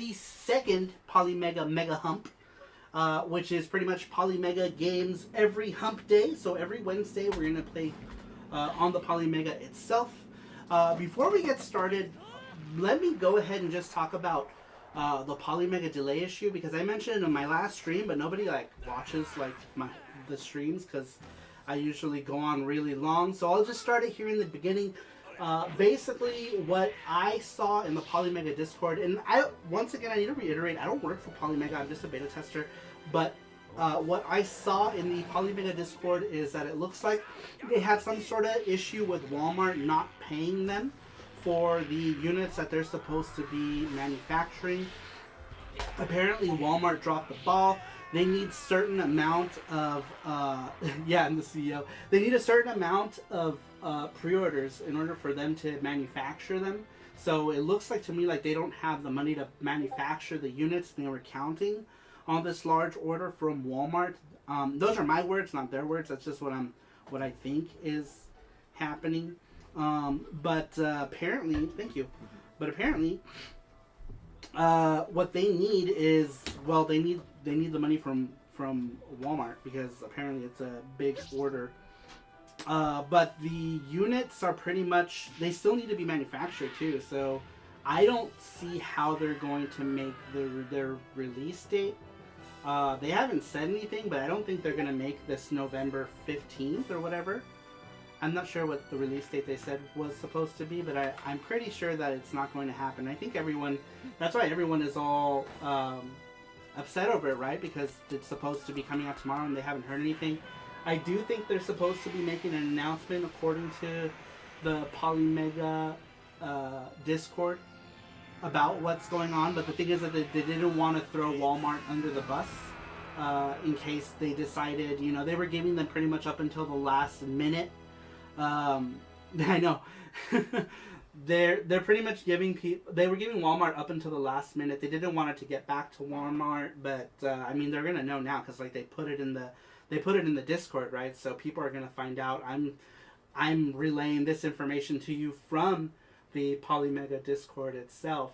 the second Polymega Megahump, which is pretty much Polymega games every hump day. So every Wednesday we're going to play on the Polymega itself. Before we get started, let me go ahead and just talk about the Polymega delay issue, because I mentioned it in my last stream, but nobody watches the streams because I usually go on really long. So I'll just start it here in the beginning. Basically, what I saw in the Polymega Discord, and once again I need to reiterate, I don't work for Polymega, I'm just a beta tester, but what I saw in the Polymega Discord is that it looks like they had some sort of issue with Walmart not paying them for the units that they're supposed to be manufacturing. Apparently Walmart dropped the ball. They need certain amount of yeah, I'm the CEO. They need a certain amount of pre-orders in order for them to manufacture them. So it looks like to me like they don't have the money to manufacture the units they were counting on this large order from Walmart. Those are my words, not their words. That's just what I think is happening. But apparently, thank you. But apparently, what they need is, well, they need the money from Walmart, because apparently it's a big order. But the units are pretty much, they still need to be manufactured too. So I don't see how they're going to make their release date. They haven't said anything, but I don't think they're going to make this November 15th or whatever. I'm not sure what the release date they said was supposed to be, but I'm pretty sure that it's not going to happen. I think that's why everyone is all upset over it, right? Because it's supposed to be coming out tomorrow and they haven't heard anything. I do think they're supposed to be making an announcement according to the Polymega Discord about what's going on, but the thing is that they didn't want to throw Walmart under the bus in case they decided, they were giving them pretty much up until the last minute. I know. They're pretty much giving they were giving Walmart up until the last minute. They didn't want it to get back to Walmart, but I mean, they're gonna know now because they put it in the Discord, right? So people are gonna find out. I'm relaying this information to you from the Polymega Discord itself.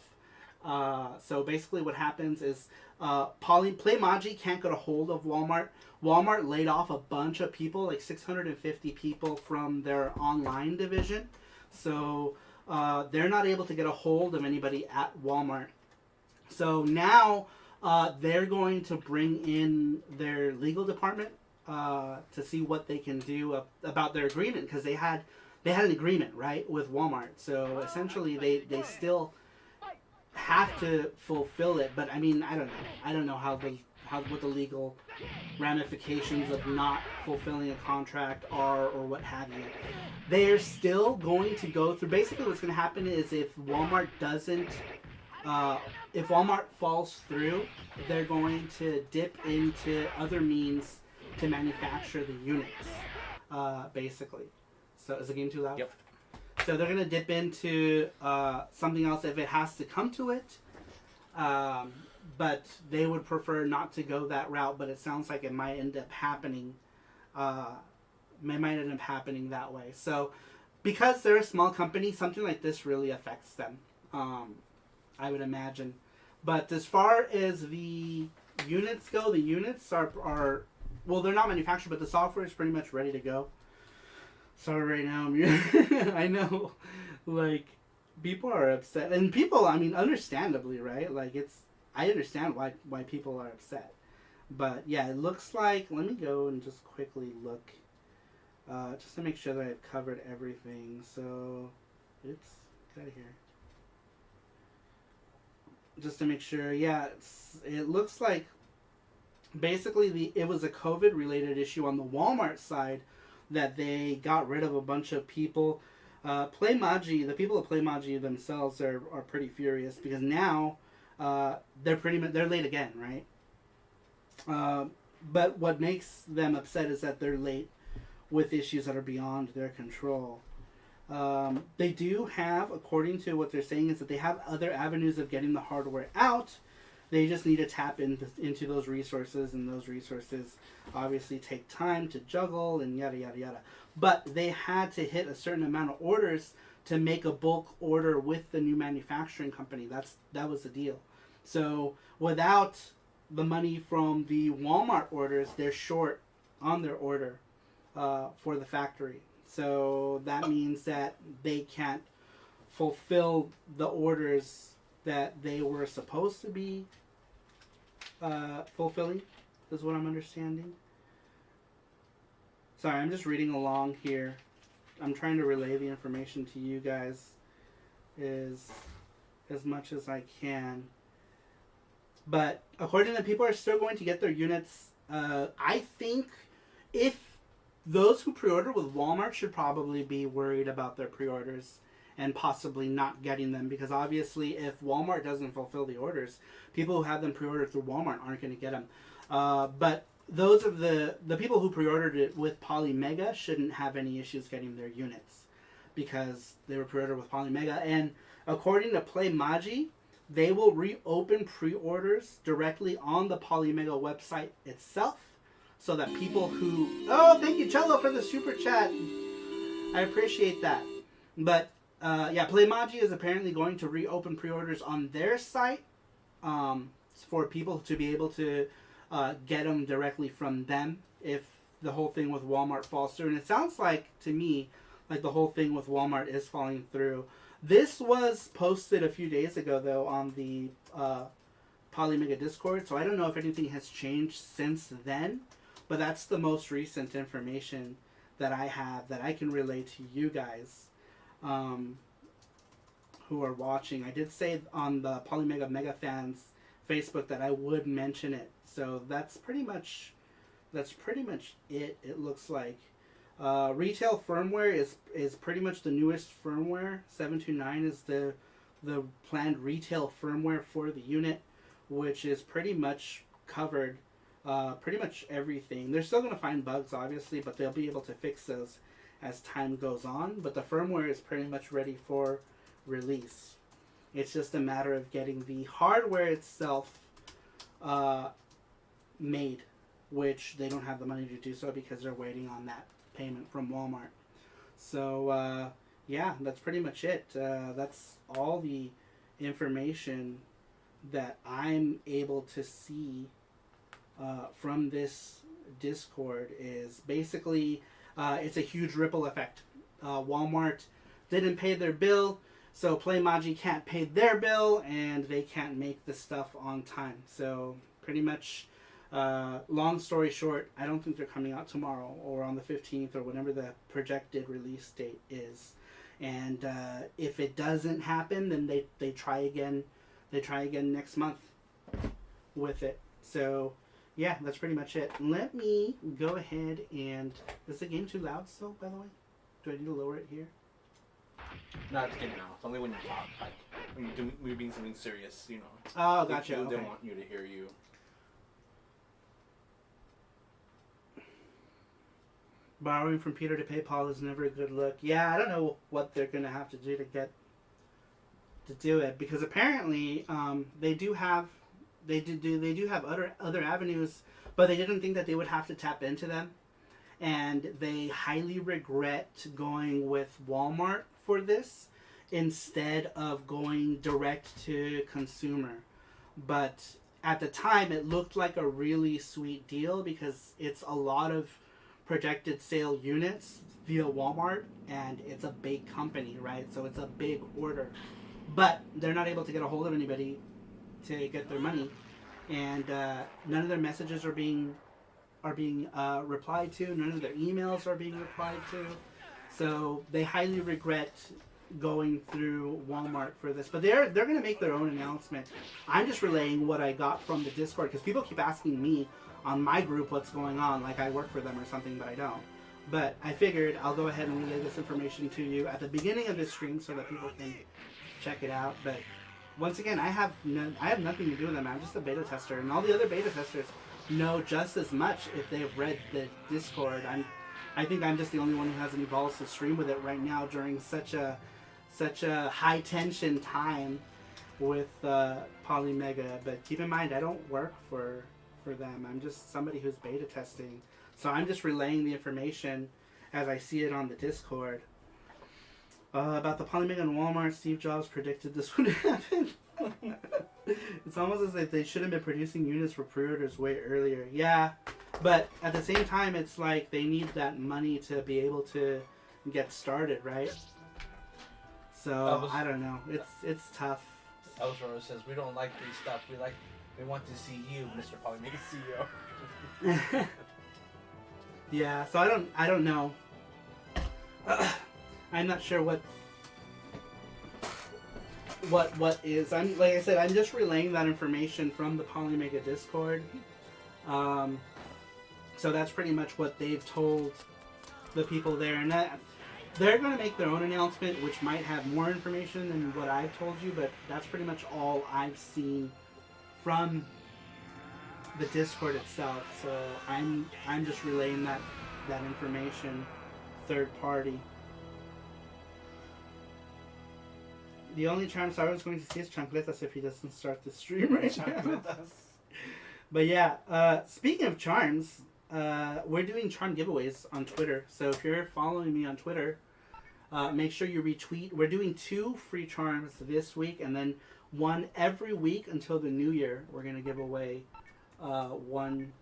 So basically, what happens is Playmaji can't get a hold of Walmart. Walmart laid off a bunch of people, like 650 people from their online division. So they're not able to get a hold of anybody at Walmart. So now they're going to bring in their legal department to see what they can do about their agreement, because they had an agreement, right, with Walmart. So essentially they still have to fulfill it. But I mean, I don't know what the legal ramifications of not fulfilling a contract are, or what have you. They're still going to go through. Basically, what's going to happen is if Walmart falls through, they're going to dip into other means to manufacture the units, basically. So is the game too loud? Yep. So they're going to dip into something else if it has to come to it. But they would prefer not to go that route, but it sounds like it might end up happening. Might end up happening that way. So because they're a small company, something like this really affects them, I would imagine. But as far as the units go, the units are well, they're not manufactured, but the software is pretty much ready to go. Sorry, right now I know, people are upset, and people, I mean, understandably, right? I understand why people are upset, but yeah, it looks like. Let me go and just quickly look, just to make sure that I've covered everything. So, get out of here. Just to make sure, yeah, it looks like basically it was a COVID-related issue on the Walmart side, that they got rid of a bunch of people. Playmaji, the people of Playmaji themselves are pretty furious, because now they're late again, right? But what makes them upset is that they're late with issues that are beyond their control. They do have, according to what they're saying, is that they have other avenues of getting the hardware out. They just need to tap into those resources, and those resources obviously take time to juggle and yada, yada, yada. But they had to hit a certain amount of orders to make a bulk order with the new manufacturing company. That was the deal. So without the money from the Walmart orders, they're short on their order for the factory. So that means that they can't fulfill the orders that they were supposed to be fulfilling, is what I'm understanding. Sorry, I'm just reading along here. I'm trying to relay the information to you guys as much as I can. But according to people, are still going to get their units. I think if those who pre-order with Walmart should probably be worried about their pre-orders and possibly not getting them, because obviously if Walmart doesn't fulfill the orders, people who have them pre-ordered through Walmart aren't going to get them. But those of the people who pre-ordered it with Polymega shouldn't have any issues getting their units because they were pre-ordered with Polymega. And according to Polymega, they will reopen pre-orders directly on the Polymega website itself, so that people who... Oh, thank you, Cello, for the super chat. I appreciate that. But, yeah, Polymega is apparently going to reopen pre-orders on their site for people to be able to get them directly from them if the whole thing with Walmart falls through. And it sounds like, to me, like the whole thing with Walmart is falling through. This was posted a few days ago, though, on the Polymega Discord, so I don't know if anything has changed since then, but that's the most recent information that I have that I can relay to you guys who are watching. I did say on the Polymega Megafans Facebook that I would mention it, so that's pretty much it. It looks like. Retail firmware is pretty much the newest firmware. 729 is the planned retail firmware for the unit, which is pretty much covered pretty much everything. They're still going to find bugs, obviously, but they'll be able to fix those as time goes on. But the firmware is pretty much ready for release. It's just a matter of getting the hardware itself made, which they don't have the money to do so because they're waiting on that payment from Walmart. So yeah, that's pretty much it. That's all the information that I'm able to see from this Discord. Is basically it's a huge ripple effect. Walmart didn't pay their bill, so Polymega can't pay their bill, and they can't make the stuff on time. So pretty much, long story short, I don't think they're coming out tomorrow or on the 15th or whenever the projected release date is. And if it doesn't happen, then they try again. They try again next month with it. So yeah, that's pretty much it. Let me go ahead and... Is the game too loud still, by the way? Do I need to lower it here? No, it's good now. It's only when you talk, like when you're being something serious, you know. Oh, gotcha. They okay. want you to hear you. Borrowing from Peter to PayPal is never a good look. Yeah, I don't know what they're gonna have to do to get to do it, because apparently they do have other avenues, but they didn't think that they would have to tap into them, and they highly regret going with Walmart for this instead of going direct to consumer. But at the time, it looked like a really sweet deal because it's a lot of projected sale units via Walmart, and it's a big company, right? So it's a big order, but they're not able to get a hold of anybody to get their money, and none of their messages are being replied to. None of their emails are being replied to. So they highly regret going through Walmart for this, but they're going to make their own announcement. I'm just relaying what I got from the Discord because people keep asking me on my group what's going on, like I work for them or something, but I don't. But I figured I'll go ahead and relay this information to you at the beginning of this stream so that people can check it out. But once again, I have nothing to do with them. I'm just a beta tester, and all the other beta testers know just as much if they've read the Discord. I think I'm just the only one who has any balls to stream with it right now during such a high tension time with Polymega. But keep in mind, I don't work for them. I'm just somebody who's beta testing. So I'm just relaying the information as I see it on the Discord. About the Polymega and Walmart, Steve Jobs predicted this would happen. It's almost as if they should have been producing units for pre-orders way earlier. Yeah, but at the same time, it's like they need that money to be able to get started, right? So I don't know. It's tough. Elzora says we don't like free stuff. We want to see you, Mr. Polymega CEO. Yeah. So I don't know. I'm not sure what is. I'm like I said, I'm just relaying that information from the Polymega Discord. So that's pretty much what they've told the people there, and they're going to make their own announcement, which might have more information than what I've told you. But that's pretty much all I've seen from the Discord itself. So I'm just relaying that information, third party. The only chance I was going to see is Chancletas if he doesn't start the stream right now. But yeah, speaking of charms, we're doing charm giveaways on Twitter. So if you're following me on Twitter, make sure you retweet. We're doing 2 free charms this week, and then 1 every week until the new year. We're going to give away 1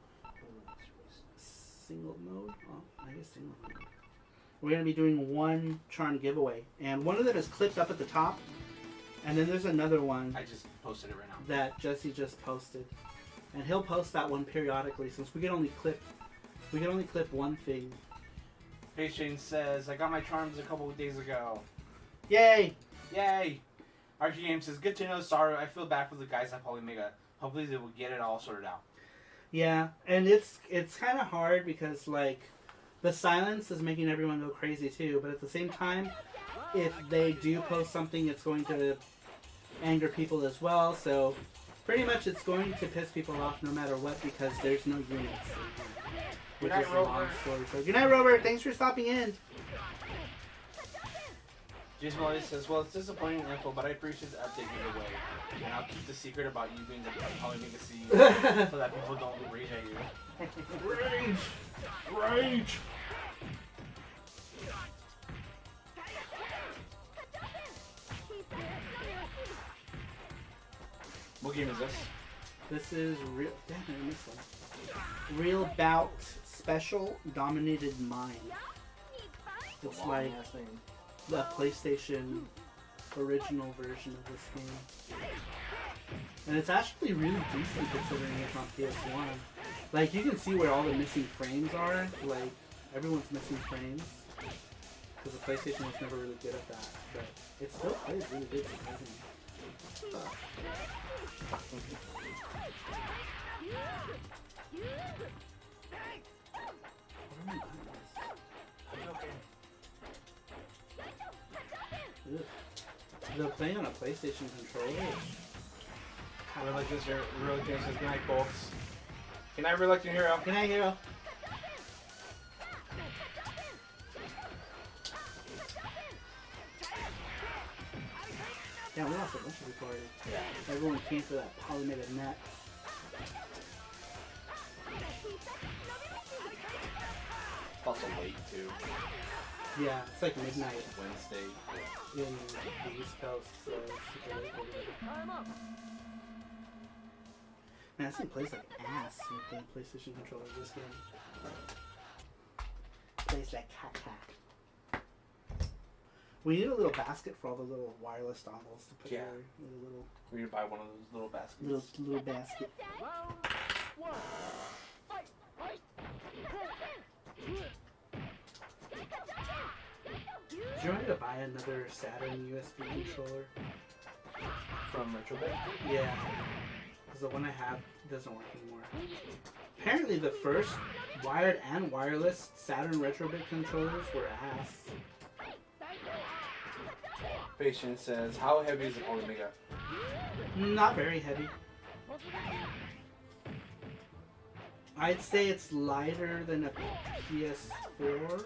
single mode. Oh, I guess single mode. We're going to be doing 1 charm giveaway. And one of them is clipped up at the top. And then there's another one. I just posted it right now. That Jesse just posted. And he'll post that one periodically since we can only clip 1 thing. Hey Shane says, I got my charms a couple of days ago. Yay! Yay! RGM says, good to know, sorry, I feel bad for the guys at Polymega. Hopefully they will get it all sorted out. Yeah, and it's kind of hard because like the silence is making everyone go crazy too, but at the same time, if they do post something, it's going to anger people as well, so pretty much it's going to piss people off no matter what because there's no units. Good night, Robert. Good night, Robert. Thanks for stopping in. Jason Molly says, well, it's disappointing info, but I appreciate the update either way. And I'll keep the secret about you being the Polymega CEO so that people don't rage at you. Rage! Rage! What game is this? This is real. Damn, I missed one. Real Bout Special Dominated Mind. It's like the PlayStation original version of this game. And it's actually really decent considering it's on PS1. Like, you can see where all the missing frames are. Like, everyone's missing frames. Because the PlayStation was never really good at that. But it still plays really good surprisingly. They're playing on a PlayStation controller. Reluctant Hero says, good night, folks. Good night, Reluctant Hero. Good night, Hero. Yeah, we lost a bunch of people already. Yeah. Everyone came for that Polymega net. It's also late, too. Yeah, it's like midnight. Wednesday. In the East Coast, so it's super late over there. Man, this thing plays like ass with the PlayStation controller this game. Plays like cat. We need a little basket for all the little wireless dongles to put in a little. We need to buy one of those little baskets. Little basket. Do you want me to buy another Saturn USB controller? From Retrobit? Yeah. Because the one I have doesn't work anymore. Apparently the first wired and wireless Saturn Retrobit controllers were ass. Patient says, how heavy is the Polymega? Not very heavy. I'd say it's lighter than a PS4.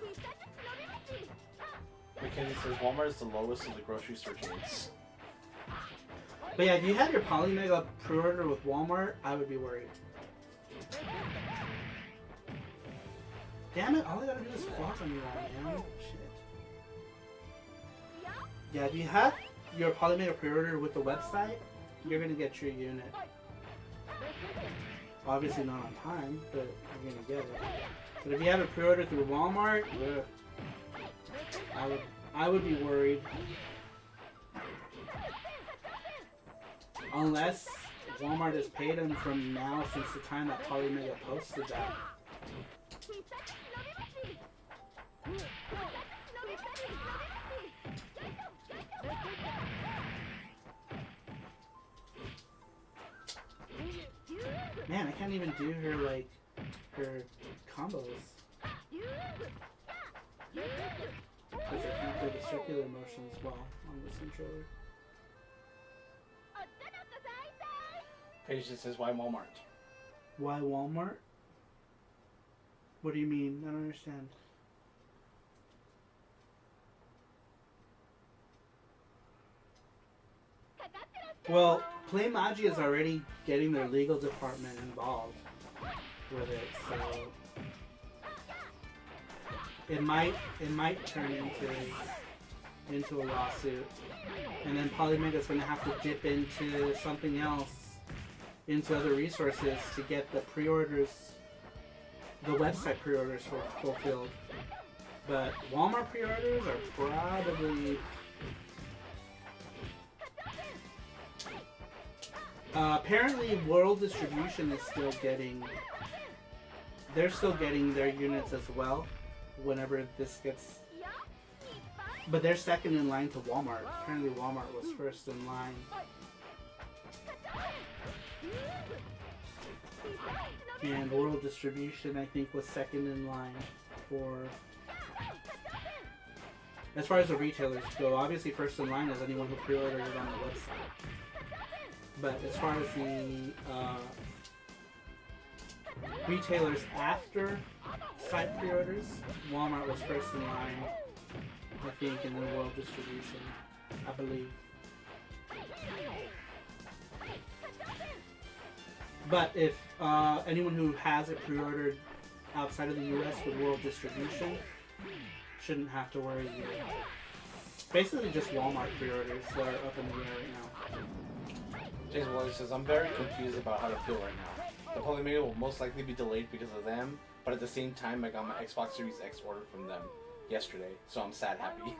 Mackenzie says, Walmart is the lowest of the grocery store chains. But yeah, if you had your Polymega pre-order with Walmart, I would be worried. Damn it, all I gotta do is flock on you all, man. Shit. Yeah, if you have your Polymega pre-order with the website, you're gonna get your unit. Obviously not on time, but you're gonna get it. But if you have it pre-ordered through Walmart, I would be worried. Unless Walmart has paid them from now since the time that Polymega posted that. Man, I can't even do her, like, her combos. Because I can't do the circular motions well on this controller. Patience says, why Walmart? Why Walmart? What do you mean? I don't understand. Well, Polymega is already getting their legal department involved with it, so it might turn into a lawsuit, and then Polymega is going to have to dip into something else, into other resources to get the pre-orders, the website pre-orders fulfilled. But Walmart pre-orders are probably apparently World Distribution is still getting, they're still getting their units as well whenever this gets, but they're second in line to Walmart. Apparently Walmart was first in line. And World Distribution, I think, was second in line for, as far as the retailers go. Obviously first in line is anyone who pre-ordered it on the website. But as far as the retailers after site pre-orders, Walmart was first in line, I think, and then World Distribution, I believe. But if anyone who has it pre-ordered outside of the US with World Distribution shouldn't have to worry either. Basically just Walmart pre-orders that are up in the air right now. Jason Williams says, I'm very confused about how to feel right now. The Polymega will most likely be delayed because of them, but at the same time, I got my Xbox Series X ordered from them yesterday, so I'm sad happy.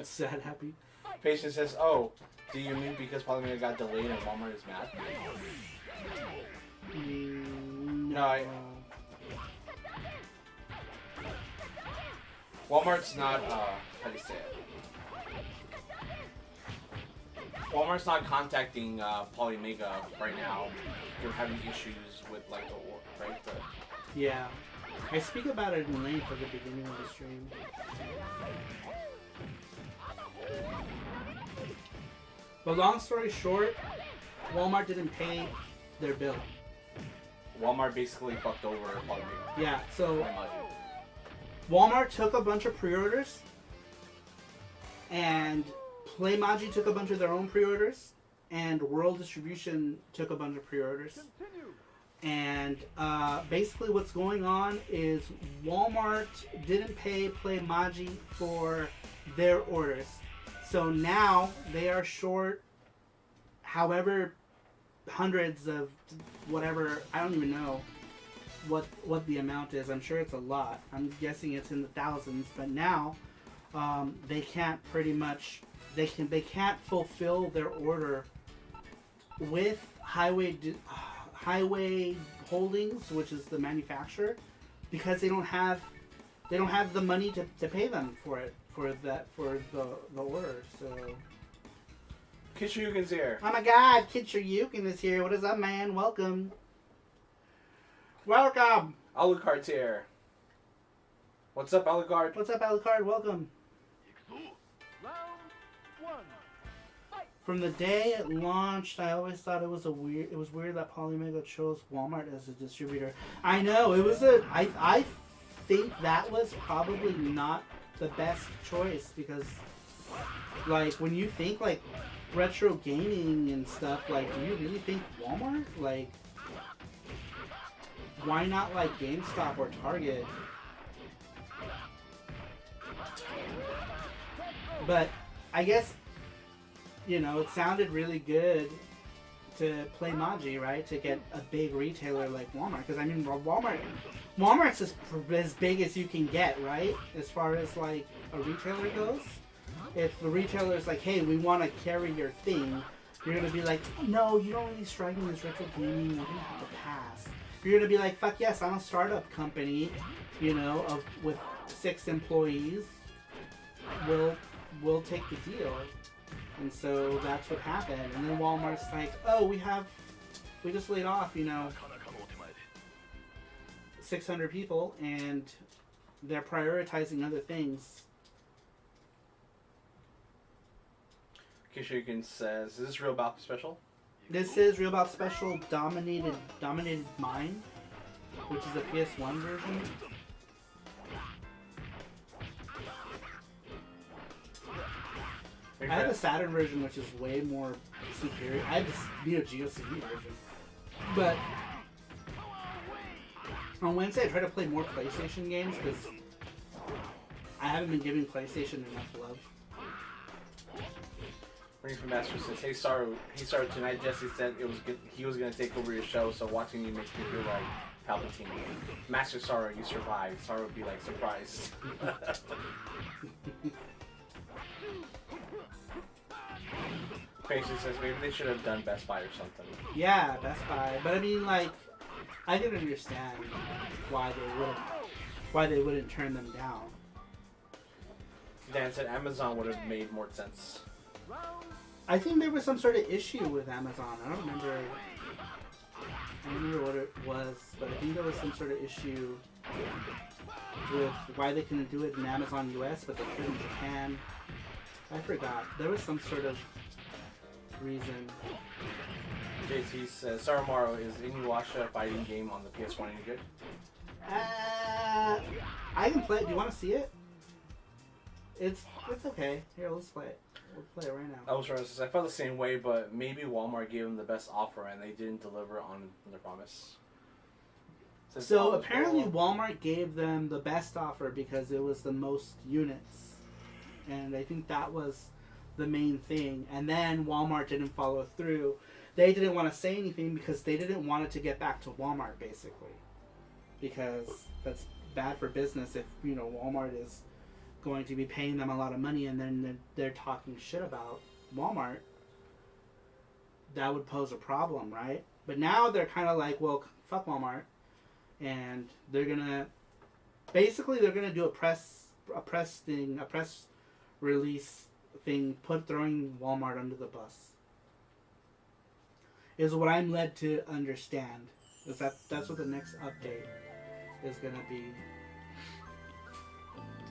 Sad happy? Patient says, oh, do you mean because Polymega got delayed and Walmart is mad? No, Walmart's not, how do you say it? Walmart's not contacting Polymega right now. They're having issues with, like, the right? Yeah. I speak about it in length at the beginning of the stream. But long story short, Walmart didn't pay their bill. Walmart basically fucked over Polymega. Yeah, so Walmart took a bunch of pre-orders, and Polymega took a bunch of their own pre-orders, and World Distribution took a bunch of pre-orders. And basically what's going on is Walmart didn't pay Polymega for their orders. So now they are short however hundreds of whatever, I don't even know what the amount is. I'm sure it's a lot. I'm guessing it's in the thousands, but now they can't pretty much, they can't fulfill their order with Highway Holdings, which is the manufacturer, because they don't have the money to pay them for the order. So Kitsuryukin's here. oh my God, Kitsuryukin is here. What is up, man? Welcome. Welcome. Alucard's here. What's up, Alucard? What's up, Alucard? Welcome. From the day it launched, I always thought it was weird that Polymega chose Walmart as a distributor. I know, I think that was probably not the best choice, because like when you think like retro gaming and stuff, like do you really think Walmart? Like why not like GameStop or Target? But I guess, you know, it sounded really good to play Maji, right? To get a big retailer like Walmart, because I mean, Walmart's as big as you can get, right? As far as like a retailer goes. If the retailer's like, hey, we want to carry your thing, you're gonna be like, no, you don't really strike me as retro gaming. We're gonna have to pass. You're gonna be like, fuck yes, I'm a startup company, you know, with 6 employees. We'll take the deal. And so that's what happened. And then Walmart's like, oh, we just laid off, you know, 600 people, and they're prioritizing other things. Kishigan says, is this Real Bout Special? This is Real Bout Special Dominated Mind, which is the PS1 version. I had the Saturn version, which is way more superior. I had the Neo Geo CD version. But on Wednesday, I tried to play more PlayStation games because I haven't been giving PlayStation enough love. Ring from Master says, hey Saru, tonight Jesse said he was gonna take over your show, so watching you makes me feel like Palpatine. Master Saru, you survived. Saru would be like surprised. Patient says maybe they should have done Best Buy or something. Yeah, Best Buy. But I mean, like, I didn't understand why they wouldn't turn them down. Dan said Amazon would have made more sense. I think there was some sort of issue with Amazon. I don't remember what it was, but I think there was some sort of issue with why they couldn't do it in Amazon US, but they could in Japan. I forgot. There was some sort of reason. JT says, Sarumaru, is Inuyasha a fighting game on the PS1 any good? I can play it. Do you want to see it? It's okay. Here, let's play it. We'll play it right now. Elvis says, I felt the same way, but maybe Walmart gave them the best offer and they didn't deliver on their promise. So apparently Walmart gave them the best offer because it was the most units. And I think that was the main thing. And then Walmart didn't follow through. They didn't want to say anything because they didn't want it to get back to Walmart, basically. Because that's bad for business if, you know, Walmart is going to be paying them a lot of money and then they're talking shit about Walmart. That would pose a problem, right? But now they're kind of like, well, fuck Walmart. And they're going to... Basically, they're going to do a press release thing, throwing Walmart under the bus. Is what I'm led to understand. That's what the next update is going to be.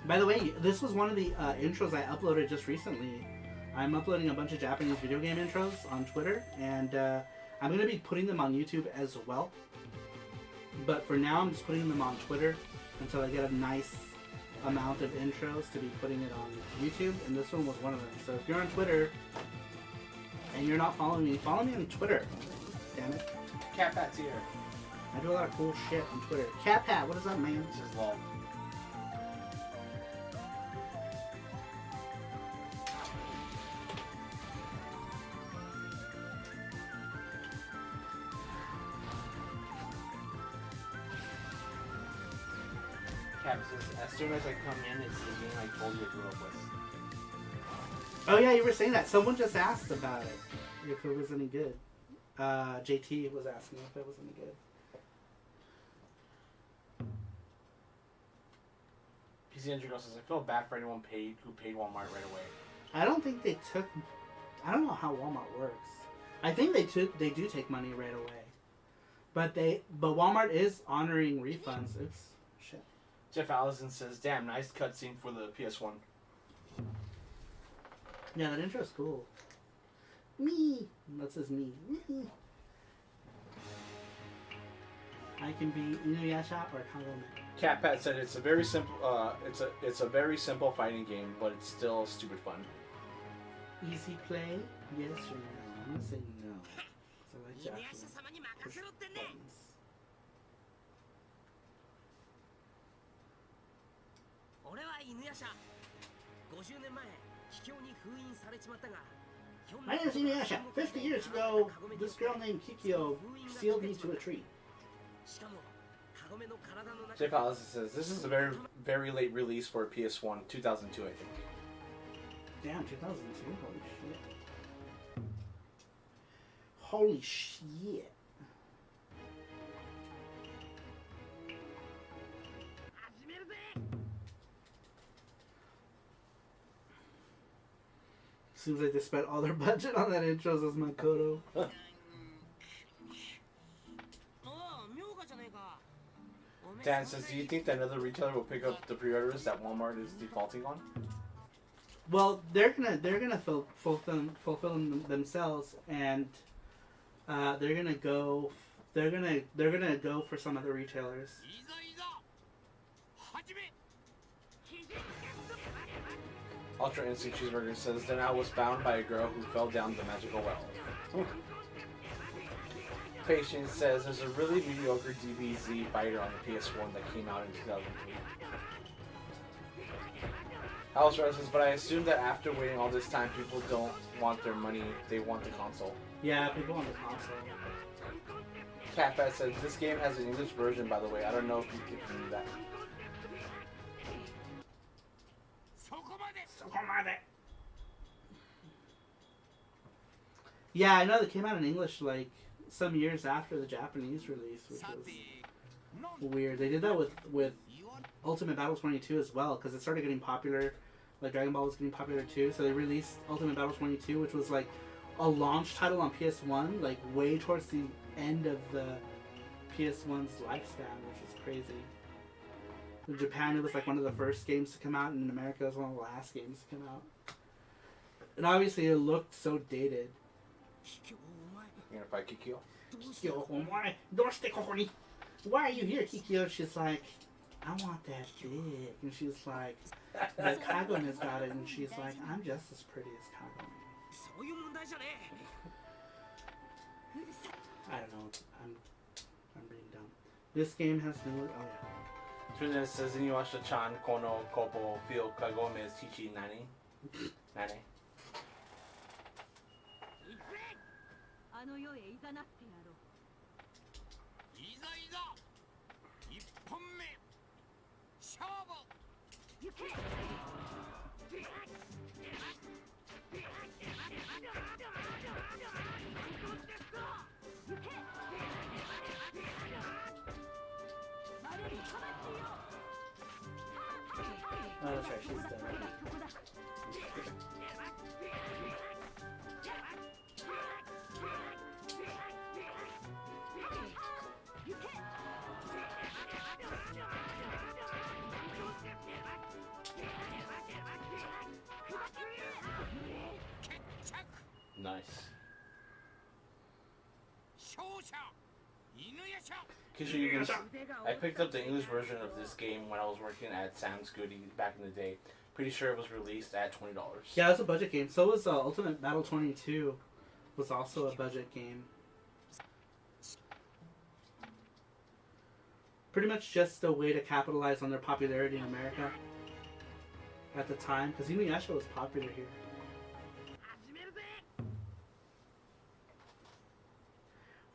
By the way, this was one of the intros I uploaded just recently. I'm uploading a bunch of Japanese video game intros on Twitter, and I'm going to be putting them on YouTube as well. But for now, I'm just putting them on Twitter until I get a nice amount of intros to be putting it on YouTube, and this one was one of them. So if you're on Twitter and you're not following me, follow me on Twitter. Damn it. Cat Pat's here. I do a lot of cool shit on Twitter. Cat Pat, what is up, man? This is lol. As soon as I come in, it's the game I told you I grew up with. Oh yeah, you were saying that. Someone just asked about it. If it was any good. JT was asking if it was any good. PC Andrew says, I feel bad for anyone who paid Walmart right away. I don't think they took... I don't know how Walmart works. I think they do take money right away. But Walmart is honoring refunds. Oops. Shit. Jeff Allison says, damn, nice cutscene for the PS1. Yeah, that intro's cool. Me. That says me. I can be Inuyasha or Kagome. Cat Pat said it's a very simple it's a very simple fighting game, but it's still stupid fun. Easy play? Yes or no? I'm gonna say no. So I like to actually push buttons. My name is Inuyasha. 50 years ago, this girl named Kikyo sealed me to a tree. J Palace says this is a very, very late release for PS1, 2002, I think. Damn, 2002? Holy shit. Holy shit. Seems like they spent all their budget on that intro as Makoto. Dan says, do you think that another retailer will pick up the pre-orders that Walmart is defaulting on? Well, they're gonna fulfill them themselves, and they're gonna go for some other retailers. Ultra Instinct Cheeseburger says, then I was found by a girl who fell down the magical well. Patience says, there's a really mediocre DBZ fighter on the PS1 that came out in 2003. Alice Rose says, but I assume that after waiting all this time, people don't want their money, they want the console. Yeah, people want the console. Catbat says, this game has an English version, by the way. I don't know if you knew that. Yeah, I know they came out in English like some years after the Japanese release, which was weird. They did that with Ultimate Battle 22 as well, because it started getting popular. Like Dragon Ball was getting popular too, so they released Ultimate Battle 22, which was like a launch title on PS1, like way towards the end of the PS1's lifespan, which was crazy. In Japan, it was like one of the first games to come out, and in America, it was one of the last games to come out. And obviously, it looked so dated. You're gonna fight Kikyo? Kikyo, why are you here, Kikyo? She's like, I want that dick. And she's like, the Kagome's got it. And she's like, I'm just as pretty as Kagome. I don't know. I'm being dumb. This game has no... Oh, yeah. Trinidad says, Inuyasha-chan kono kopo feel Kagome is Chichi nani? Nani? Oh, that's right, she's dead. Nice. I picked up the English version of this game when I was working at Sam's Goody back in the day. Pretty sure it was released at $20. Yeah, it's a budget game. So was Ultimate Battle 22. Was also a budget game. Pretty much just a way to capitalize on their popularity in America at the time, because Inuyasha was popular here.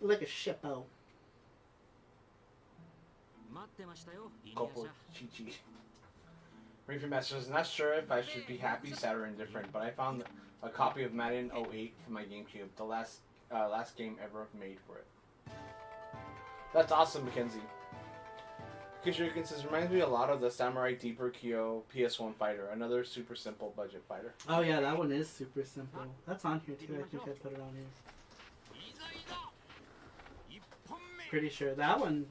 Like a shippo. Kopo Chichi. Reefy Master is not sure if I should be happy, sad, or indifferent, but I found a copy of Madden 08 for my GameCube, the last game ever made for it. That's awesome, Mackenzie. Kishuriken says, reminds me a lot of the Samurai Deeper Kyo PS1 fighter, another super simple budget fighter. Oh yeah, that one is super simple. That's on here too, I think I put it on here. Pretty sure that one,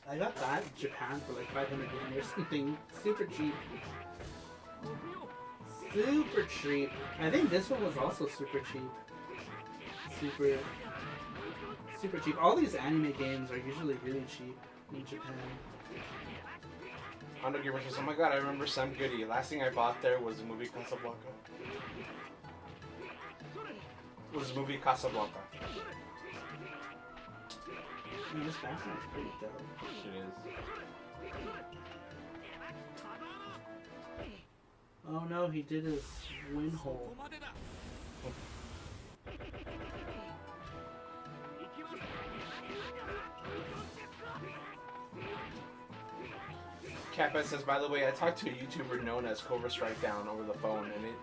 I got that in Japan for like 500 yen or something. Super cheap. Super cheap. I think this one was also super cheap. Super cheap. All these anime games are usually really cheap in Japan. Hondo Gamer says, oh my god, I remember Sam Goody. Last thing I bought there was the movie Casablanca. This background is pretty dope. It is. Oh no, he did his win hole. Kappa says, by the way, I talked to a YouTuber known as Cobra Strike Down over the phone, and it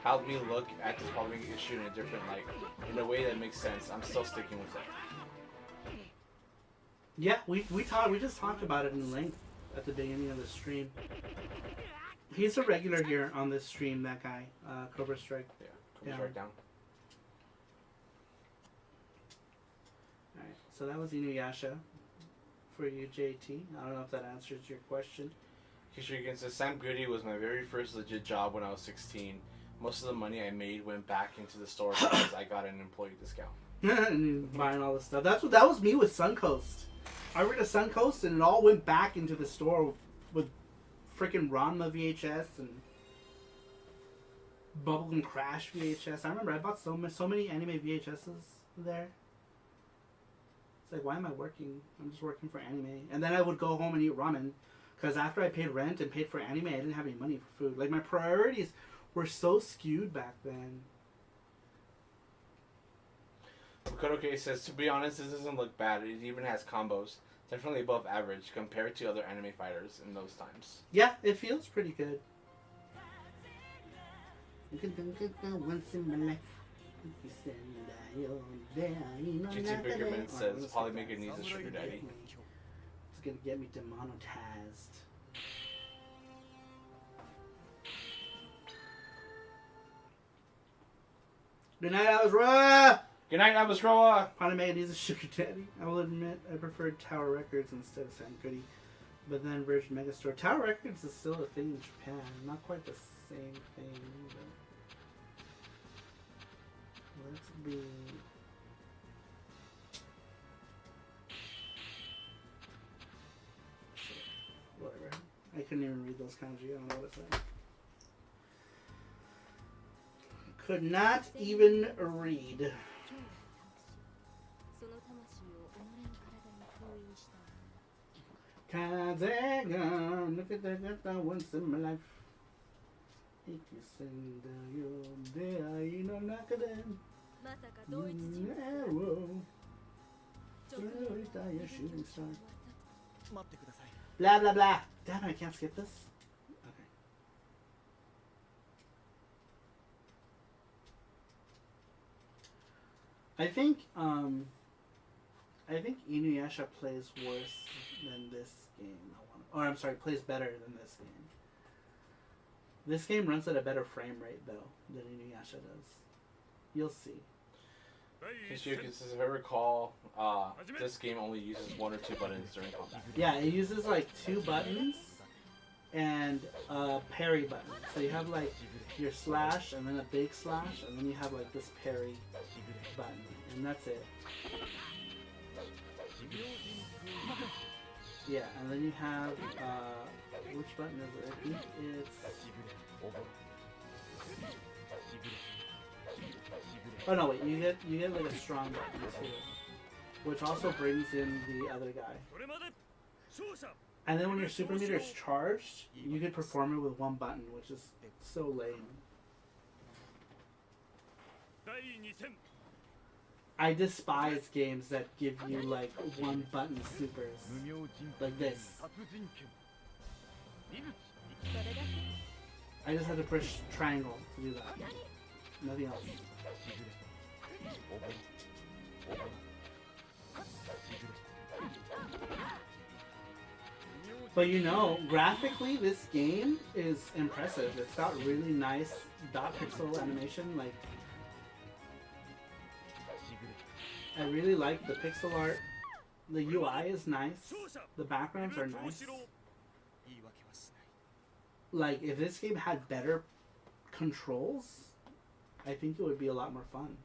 helped me look at this Polymega issue in a different light, in a way that makes sense. I'm still sticking with it. Yeah, we just talked about it in length at the beginning of the stream. He's a regular here on this stream, that guy, Cobra Strike. Yeah, Cobra Strike Down. Alright, so that was Inuyasha for you, JT. I don't know if that answers your question. Kishrigan says, Sam Goody was my very first legit job when I was 16. Most of the money I made went back into the store because I got an employee discount. And buying all this stuff. That was me with Suncoast. I read a Suncoast and it all went back into the store with freaking Ranma VHS and Bubblegum Crash VHS. I remember I bought so many anime VHSs there. It's like, why am I working? I'm just working for anime. And then I would go home and eat ramen. Because after I paid rent and paid for anime, I didn't have any money for food. Like, my priorities were so skewed back then. Kodoke says, to be honest, this doesn't look bad. It even has combos. Definitely above average compared to other anime fighters in those times. Yeah, it feels pretty good. GT Biggerman says, Polymega needs a sugar daddy. It's gonna get me demonetized. Good night, I was raw! Good night, I was Roa! Polymega needs a sugar daddy. I will admit, I preferred Tower Records instead of Sam Goody. But then Virgin Megastore. Tower Records is still a thing in Japan. Not quite the same thing either. Let's be... Whatever. I couldn't even read those kanji. I don't know what it said. Could not even read. Kazega, look at that once in my life. Shooting star. Blah blah blah. Damn it, I can't skip this. Okay. I think Inuyasha plays worse than this game. Or I'm sorry, plays better than this game. This game runs at a better frame rate though than Inuyasha does. You'll see. Kishiyuki says, if I recall, this game only uses 1 or 2 buttons during combat. Yeah, it uses like 2 buttons and a parry button. So you have like your slash and then a big slash and then you have like this parry button. And that's it. Yeah, and then you have, which button is it? I think it's... Oh no, wait, you get like a strong button too, which also brings in the other guy. And then when your super meter is charged, you can perform it with 1 button, which is so lame. I despise games that give you like 1 button supers, like this. I just had to push triangle to do that. Nothing else. But you know, graphically this game is impressive. It's got really nice dot pixel animation. Like, I really like the pixel art. The UI is nice. The backgrounds are nice. Like, if this game had better controls, I think it would be a lot more fun.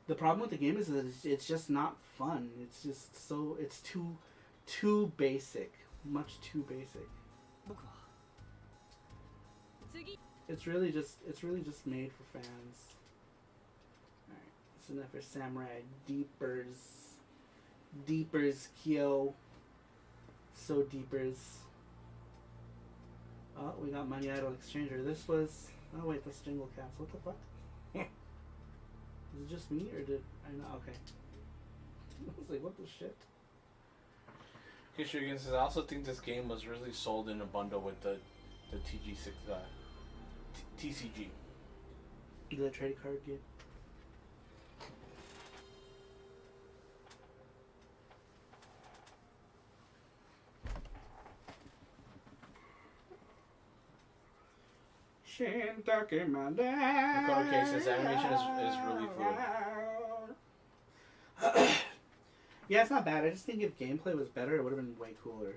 The problem with the game is that it's just not fun. It's just so, it's too basic. Much too basic. It's really just made for fans. Alright, that's enough for Samurai. Deepers, Kyo. So deepers. Oh, we got Money Idol Exchanger. This was... Oh wait, that's Jingle Cats. What the fuck? Is it just me or did I know? Okay. I was like, what the shit? Kishigan says, I also think this game was really sold in a bundle with the TG6 TCG. The trading card game. Kentucky, my dad. Dakota K says animation is really fluid. Yeah, it's not bad. I just think if gameplay was better, it would have been way cooler.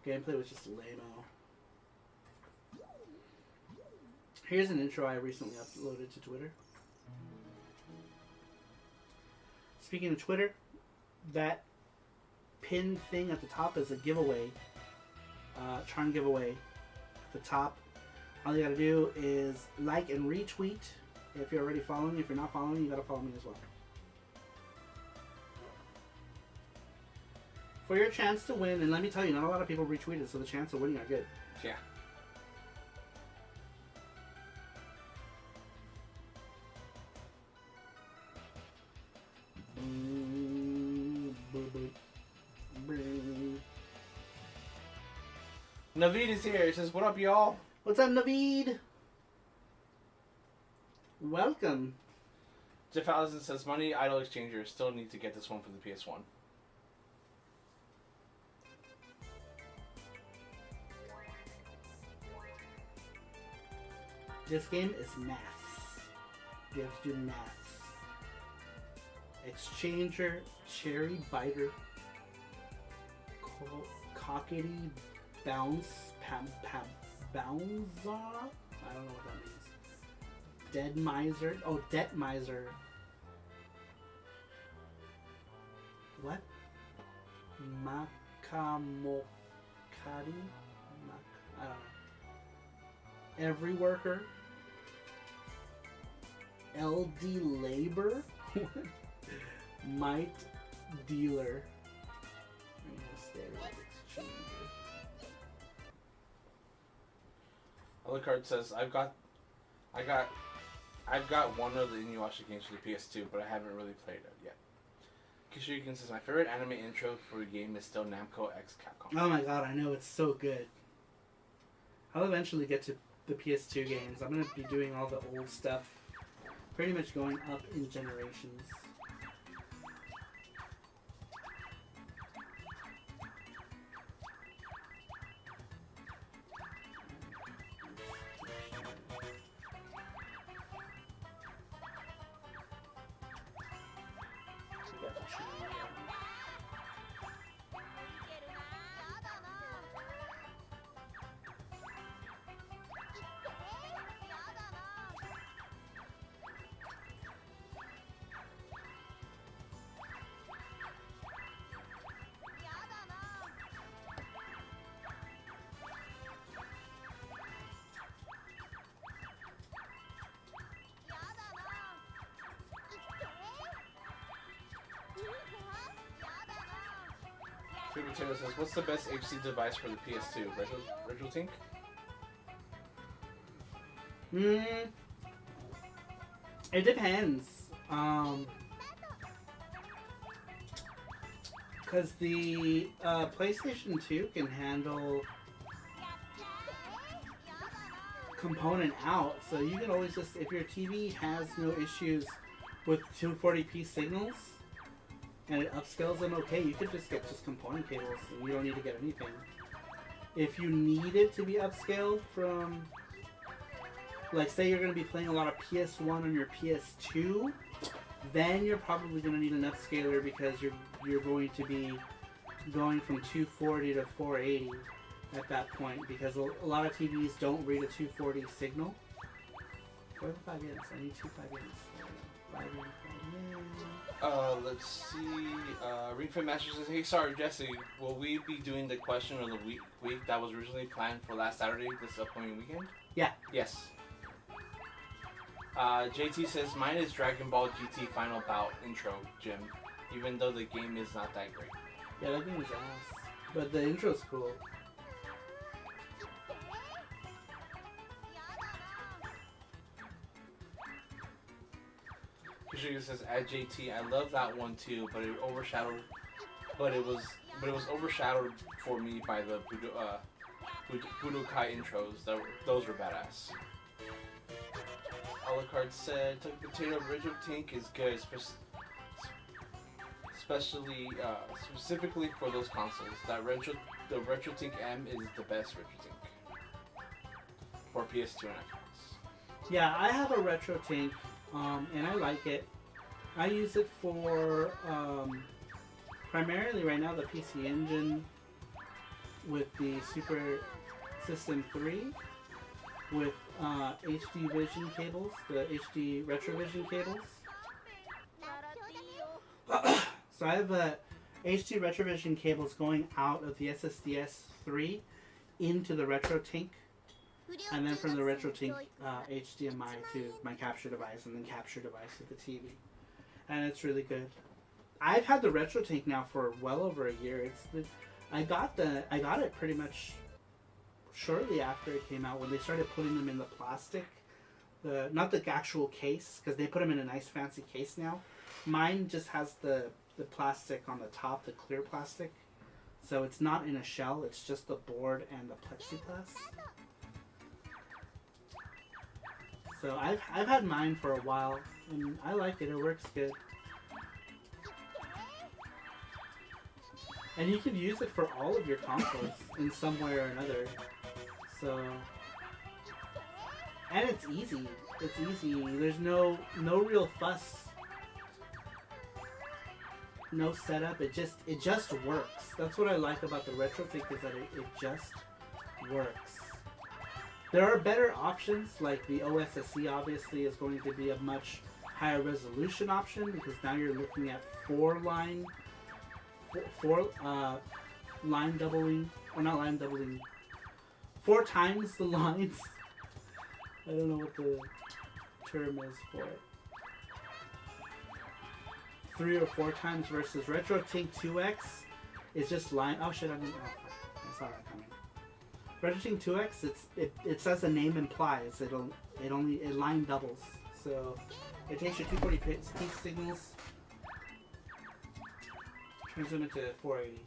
Gameplay was just lame-o. Here's an intro I recently uploaded to Twitter. Speaking of Twitter, that pin thing at the top is a giveaway. Charm giveaway at the top. All you gotta do is like and retweet if you're already following. If you're not following, you gotta follow me as well. For your chance to win, and let me tell you, not a lot of people retweeted, so the chance of winning are good. Yeah. Naveed is here. He says, what up, y'all? What's up, Naveed? Welcome. Jeff Allison says, Money Idol Exchanger. Still need to get this one for the PS1. This game is maths. You have to do maths. Exchanger, Cherry Biter, Cockety Bounce, Bounza? I don't know what that means. Dead Miser. Oh, Debt Miser. What? Makamokadi? I don't know. Every Worker. LD Labor. Might Dealer. Alucard says, I've got one of the Inuyasha games for the PS2, but I haven't really played it yet. Kishigan says, my favorite anime intro for a game is still Namco X Capcom. Oh my god, I know, it's so good. I'll eventually get to the PS2 games. I'm going to be doing all the old stuff. Pretty much going up in generations. Sweet Potato says, what's the best HC device for the PS2? Retro Tink? It depends. Because the PlayStation 2 can handle component out, so you can always just, if your TV has no issues with 240p signals, and it upscales them okay, you could just get just component cables and you don't need to get anything. If you need it to be upscaled from, like say you're going to be playing a lot of PS1 on your PS2, then you're probably going to need an upscaler because you're going to be going from 240 to 480 at that point, because a lot of TVs don't read a 240 signal. Where are the 5 ends? I need 2 5 ends. 5 ends, 5 ends. Let's see. Ringfit Master says, hey, sorry, Jesse, will we be doing the question of the week that was originally planned for last Saturday, this upcoming weekend? Yeah. Yes. JT says, mine is Dragon Ball GT Final Bout intro, Jim, even though the game is not that great. Yeah, that game is ass. But the intro's cool. Kishiga says, at JT, I love that one too, but it overshadowed, but it was but it was overshadowed for me by the Budokai intros. Those were badass. Alucard said, "Tuck Potato Retro Tank is good, especially specifically for those consoles. The Retro Tank M is the best Retro Tank for PS2 and Xbox." Yeah, I have a Retro Tank, and I like it. I use it for primarily right now the PC Engine with the Super System 3 with HD Vision cables, the HD Retrovision cables. So I have HD Retrovision cables going out of the SSDS 3 into the Retro Tank, and then from the Retro Tank HDMI to my capture device, and then capture device to the TV. And it's really good. I've had the Retro Tank now for well over a year. I got it pretty much shortly after it came out, when they started putting them in the plastic, not the actual case, because they put them in a nice fancy case now. Mine just has the plastic on the top, the clear plastic, so it's not in a shell. It's just the board and the plexiglass. So I've had mine for a while, and I like it. It works good. And you can use it for all of your consoles in some way or another. So, and it's easy. It's easy. There's no real fuss. No setup. It just works. That's what I like about the Retro Tank, is that it just works. There are better options, like the OSSE obviously is going to be a much higher resolution option, because now you're looking at four line doubling, or not line doubling, 4 times the lines. I don't know what the term is for it. 3 or 4 times versus Retro Tank 2X is just line. Oh shit! I saw that coming. Retro Tank 2X, it says the name implies it line doubles. So it takes your 240p signals, turns them into 480.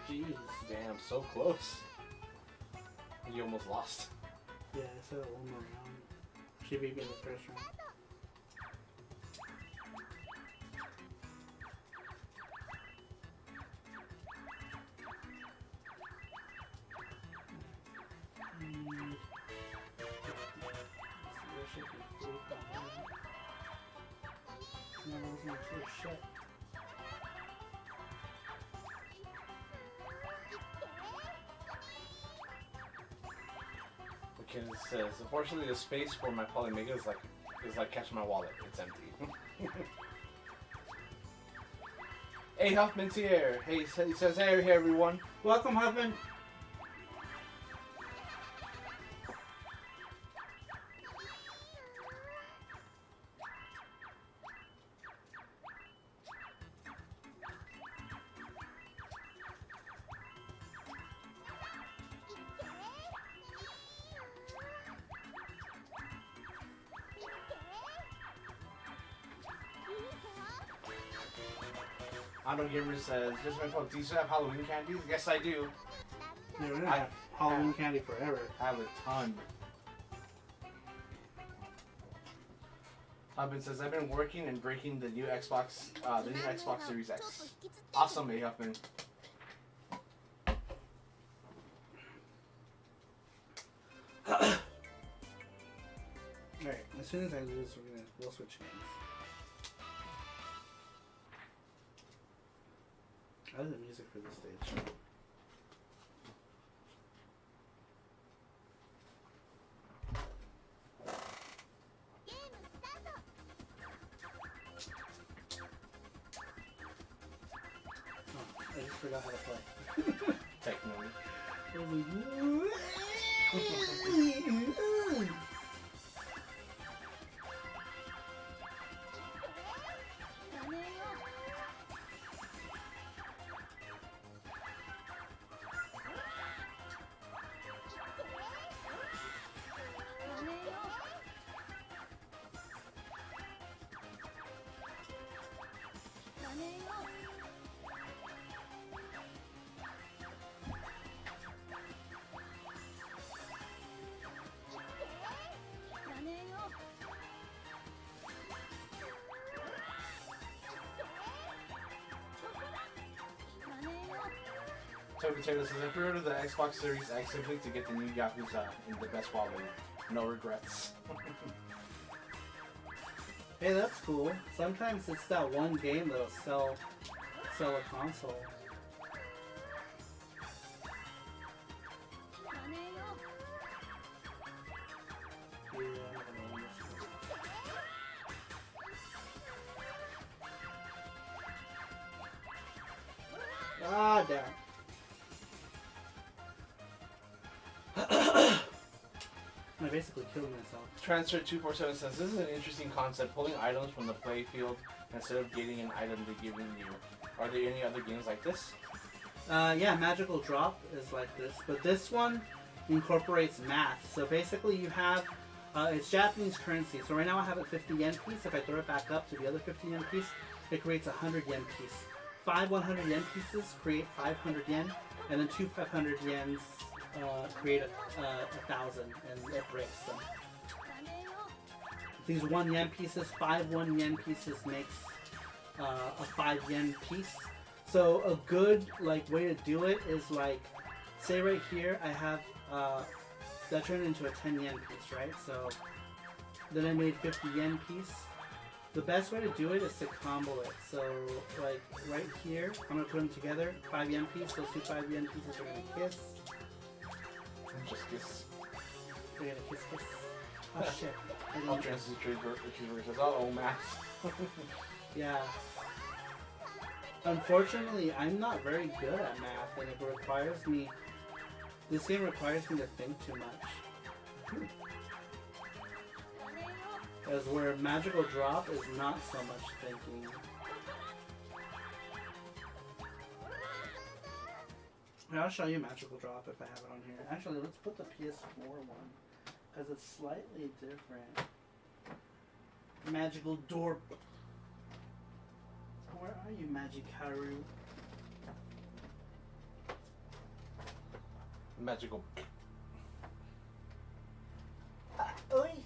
Jeez, damn, so close. You almost lost. Yeah, I said it one more round. She beat me in the first round. No, that was my first shot. It says, unfortunately, the space for my Polymega is like catching my wallet. It's empty. Hey, Huffman's here. Hey, he says, hey everyone. Welcome, Huffman. Ando Gamer says, just my phone, do you still have Halloween candies? Yes, I do. Yeah, we're gonna have Halloween candy forever. I have a ton. Huffman says, I've been working and breaking the new Xbox Series X. Awesome, A. Huffman. soon as I lose, we'll switch games. I like the music for this stage. Oh, I just forgot how to play. Technically. Toby Taylor says, I pre-ordered the Xbox Series X simply to get the new Yakuza in the best quality. No regrets. Hey, that's cool. Sometimes it's that one game that'll sell a console. Ah, damn. I basically killed myself. Transfer 247 says, this is an interesting concept, pulling items from the play field instead of getting an item they're giving you. Are there any other games like this? Yeah, Magical Drop is like this, but this one incorporates math. So basically you have, it's Japanese currency. So right now I have a 50 yen piece. If I throw it back up to the other 50 yen piece, it creates a 100 yen piece. 5 100 yen pieces create 500 yen, and then 2 500 yens create a 1,000, and it breaks them. These 1 yen pieces, 5 1 yen pieces makes a 5 yen piece. So a good way to do it is say right here I have that turned into a 10 yen piece, right? So then I made 50 yen piece. The best way to do it is to combo it. So right here, I'm gonna put them together. 5 yen piece. Those 2 5 yen pieces are gonna kiss. Just kiss. They're gonna kiss. Oh shit. I'll transfer the says, oh, math. Yeah. Unfortunately, I'm not very good at math, and it requires me. This game requires me to think too much. As where Magical Drop is not so much thinking. I'll show you Magical Drop if I have it on here. Actually, let's put the PS4 one, because it's slightly different. Magical Door. Where are you, Magikaru? Magical. Oi!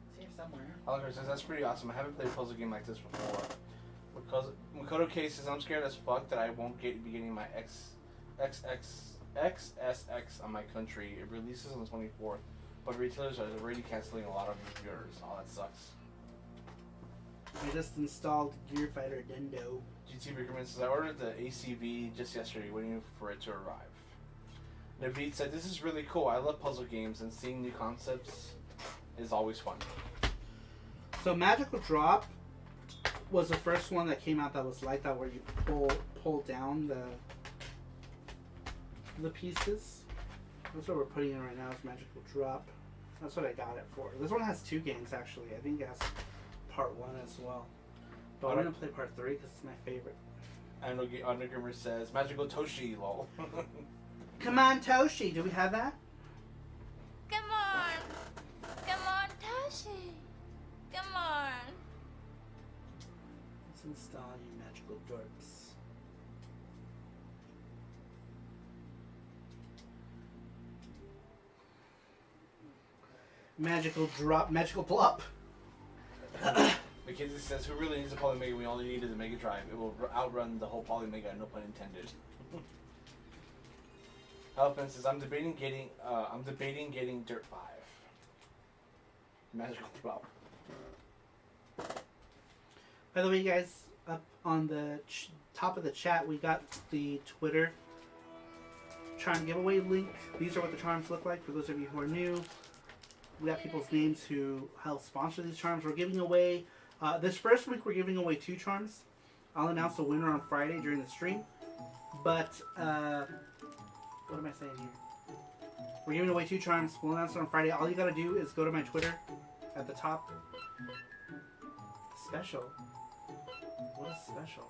It's here somewhere. Oliver says, that's pretty awesome. I haven't played a puzzle game like this before. Because Makoto K says, I'm scared as fuck that I won't be getting my XSX on my country. It releases on the 24th, but retailers are already canceling a lot of reorders. Oh, that sucks. I just installed Gear Fighter Dendo. GT Rickerman says, I ordered the ACV just yesterday, waiting for it to arrive. Naveed said, this is really cool. I love puzzle games, and seeing new concepts is always fun. So Magical Drop was the first one that came out that was like that, where you pull down the pieces. That's what we're putting in right now is Magical Drop. That's what I got it for. This one has 2 games actually. I think it has part 1 as well. But I'm gonna play part 3 because it's my favorite. And Undergrimmer says, Magical Toshi, lol. Come on, Toshi. Do we have that? Come on. Come on, Toshi. Come on. Let's install you Magical Dorks. Magical Drop, Magical Plop. Mackenzie says, who really needs a Polymega? We only need is a Mega Drive. It will outrun the whole Polymega, no pun intended. Elephant says, I'm debating getting Dirt 5. Magical drop. By the way, you guys, up on the top of the chat, we got the Twitter charm giveaway link. These are what the charms look like for those of you who are new. We got people's names who help sponsor these charms. We're giving away, this first week we're giving away 2 charms. I'll announce the winner on Friday during the stream. But, what am I saying here? We're giving away 2 charms. We'll announce it on Friday. All you gotta do is go to my Twitter at the top. Special. What is special?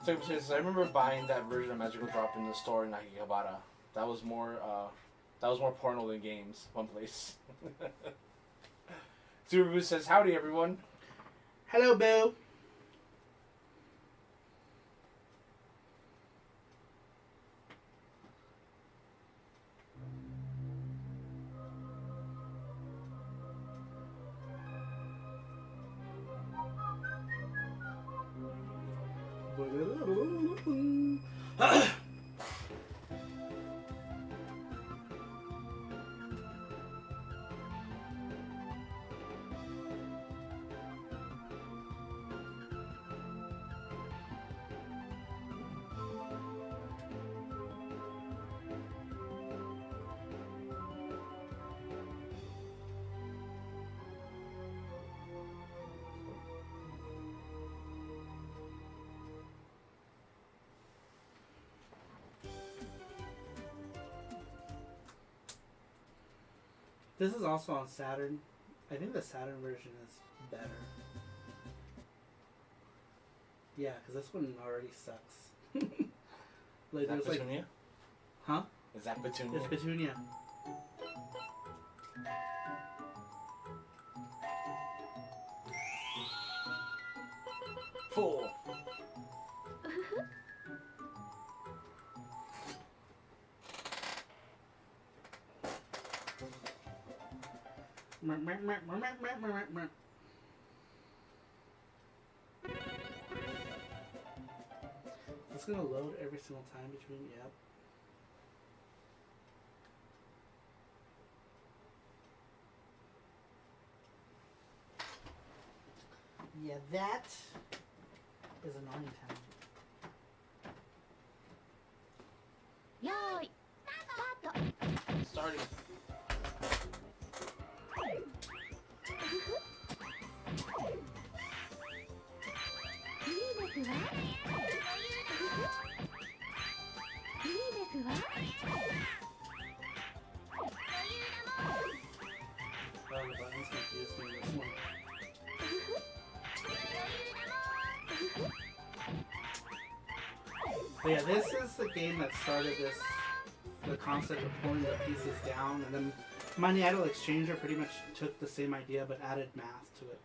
So I remember buying that version of Magical Drop in the store in Akihabara. That was more porno than games. One place. Subaru says, "Howdy, everyone." Hello, Boo. This is also on Saturn. I think the Saturn version is better. Yeah, because this one already sucks. Like, Is that there's Petunia? like, huh? Is that Petunia? It's Petunia. Fool. It's gonna load every single time between, yep. Yeah, that is annoying time. Yoi! Start! Starting. Oh, the buttons confused me this one. But yeah, this is the game that started the concept of pulling the pieces down, and then Money Idol Exchanger pretty much took the same idea but added math to it.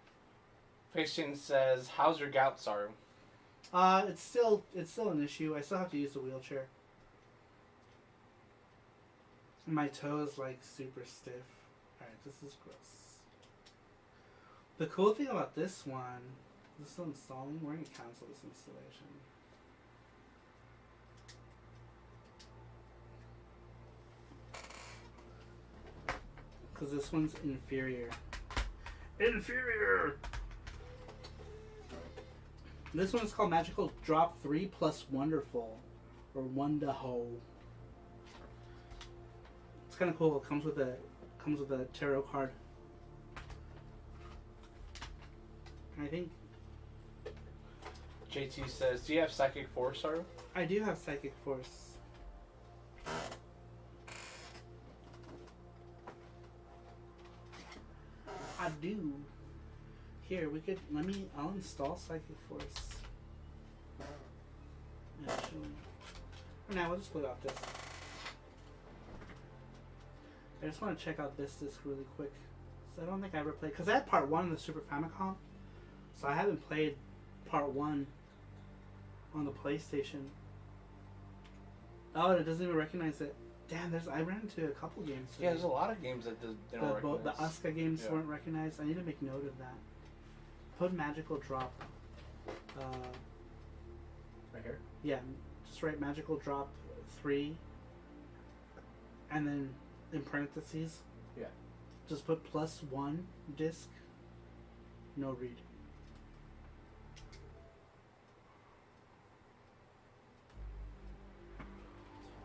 Facing says, "How's your gout, Saru?" It's still an issue. I still have to use the wheelchair. My toe is like super stiff. Alright, this is gross. The cool thing about this one, this is still installing. We're gonna cancel this installation. Because this one's inferior. Inferior! This one is called Magical Drop 3 plus Wonderful. Or Wondaho. It's kind of cool. It comes with a tarot card. I think JT says, "Do you have Psychic Force, Saru?" I do have Psychic Force. I do. Here, I'll install Psychic Force. Actually. For now, we'll just play off this. I just want to check out this disc really quick. So I don't think I ever played, because I had part 1 in the Super Famicom. So I haven't played part 1 on the PlayStation. Oh, it doesn't even recognize it. Damn, I ran into a couple games today. Yeah, there's a lot of games that they don't recognize. The Asuka games weren't recognized. I need to make note of that. Put Magical Drop. Right here? Yeah, just write Magical Drop 3. And then in parentheses. Yeah. Just put +1 disc. No read.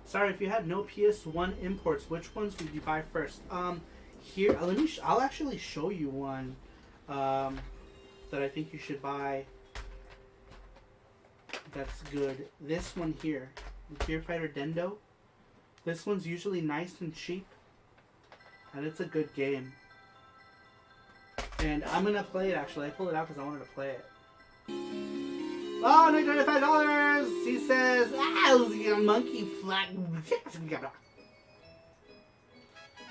Sorry, if you had no PS1 imports, which ones would you buy first? Here, let me. I'll actually show you one that I think you should buy. That's good. This one here, the Gear Fighter Dendo. This one's usually nice and cheap, and it's a good game. And I'm gonna play it actually. I pulled it out because I wanted to play it. Oh, $95! He says, a monkey flag.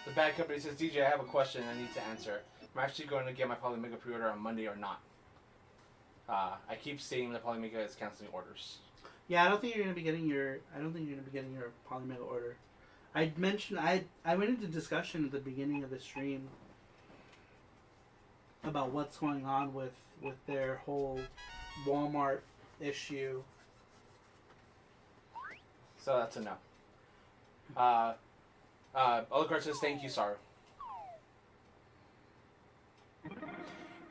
The bad company says, DJ, I have a question I need to answer. I'm actually going to get my Polymega pre-order on Monday or not. I keep seeing that Polymega is canceling orders. Yeah, I don't think you're gonna be getting your. I don't think you're gonna be getting your Polymega order. I mentioned I went into discussion at the beginning of the stream about what's going on with their whole Walmart issue. So that's a no. Alucard says, thank you, Saru.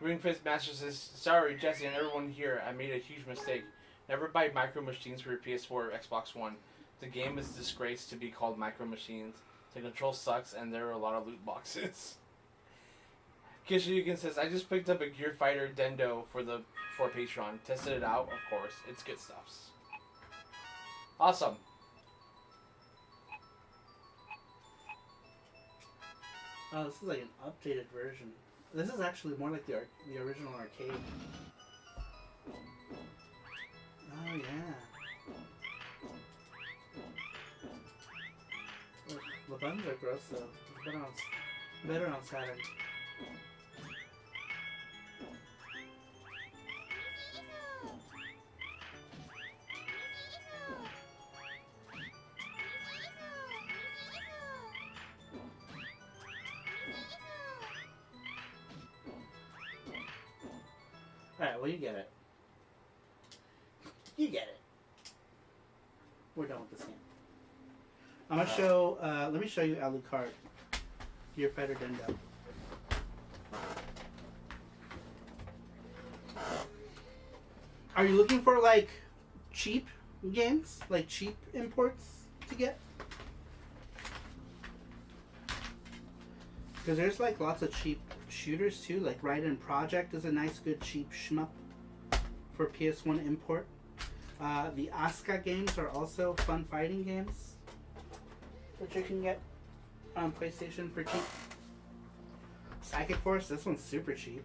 Ringfist Master says, sorry, Jesse and everyone here, I made a huge mistake. Never buy micro machines for your PS4 or Xbox One. The game is a disgrace to be called micro machines. The control sucks and there are a lot of loot boxes. Kishyukin says, I just picked up a Gear Fighter Dendo for Patreon. Tested it out, of course. It's good stuffs. Awesome. Oh, this is like an updated version. This is actually more like the original arcade. Oh yeah. Look, the buttons are gross though. It's better on Saturn. Alright, well you get it. You get it. We're done with this game. I'm gonna show, let me show you Alucard. Gear Fighter Dendo. Are you looking for like cheap games? Like cheap imports to get? Because there's like lots of cheap shooters too. Like Raiden Project is a nice good cheap shmup for PS1 import. The Asuka games are also fun fighting games that you can get on PlayStation for cheap. Psychic Force, this one's super cheap.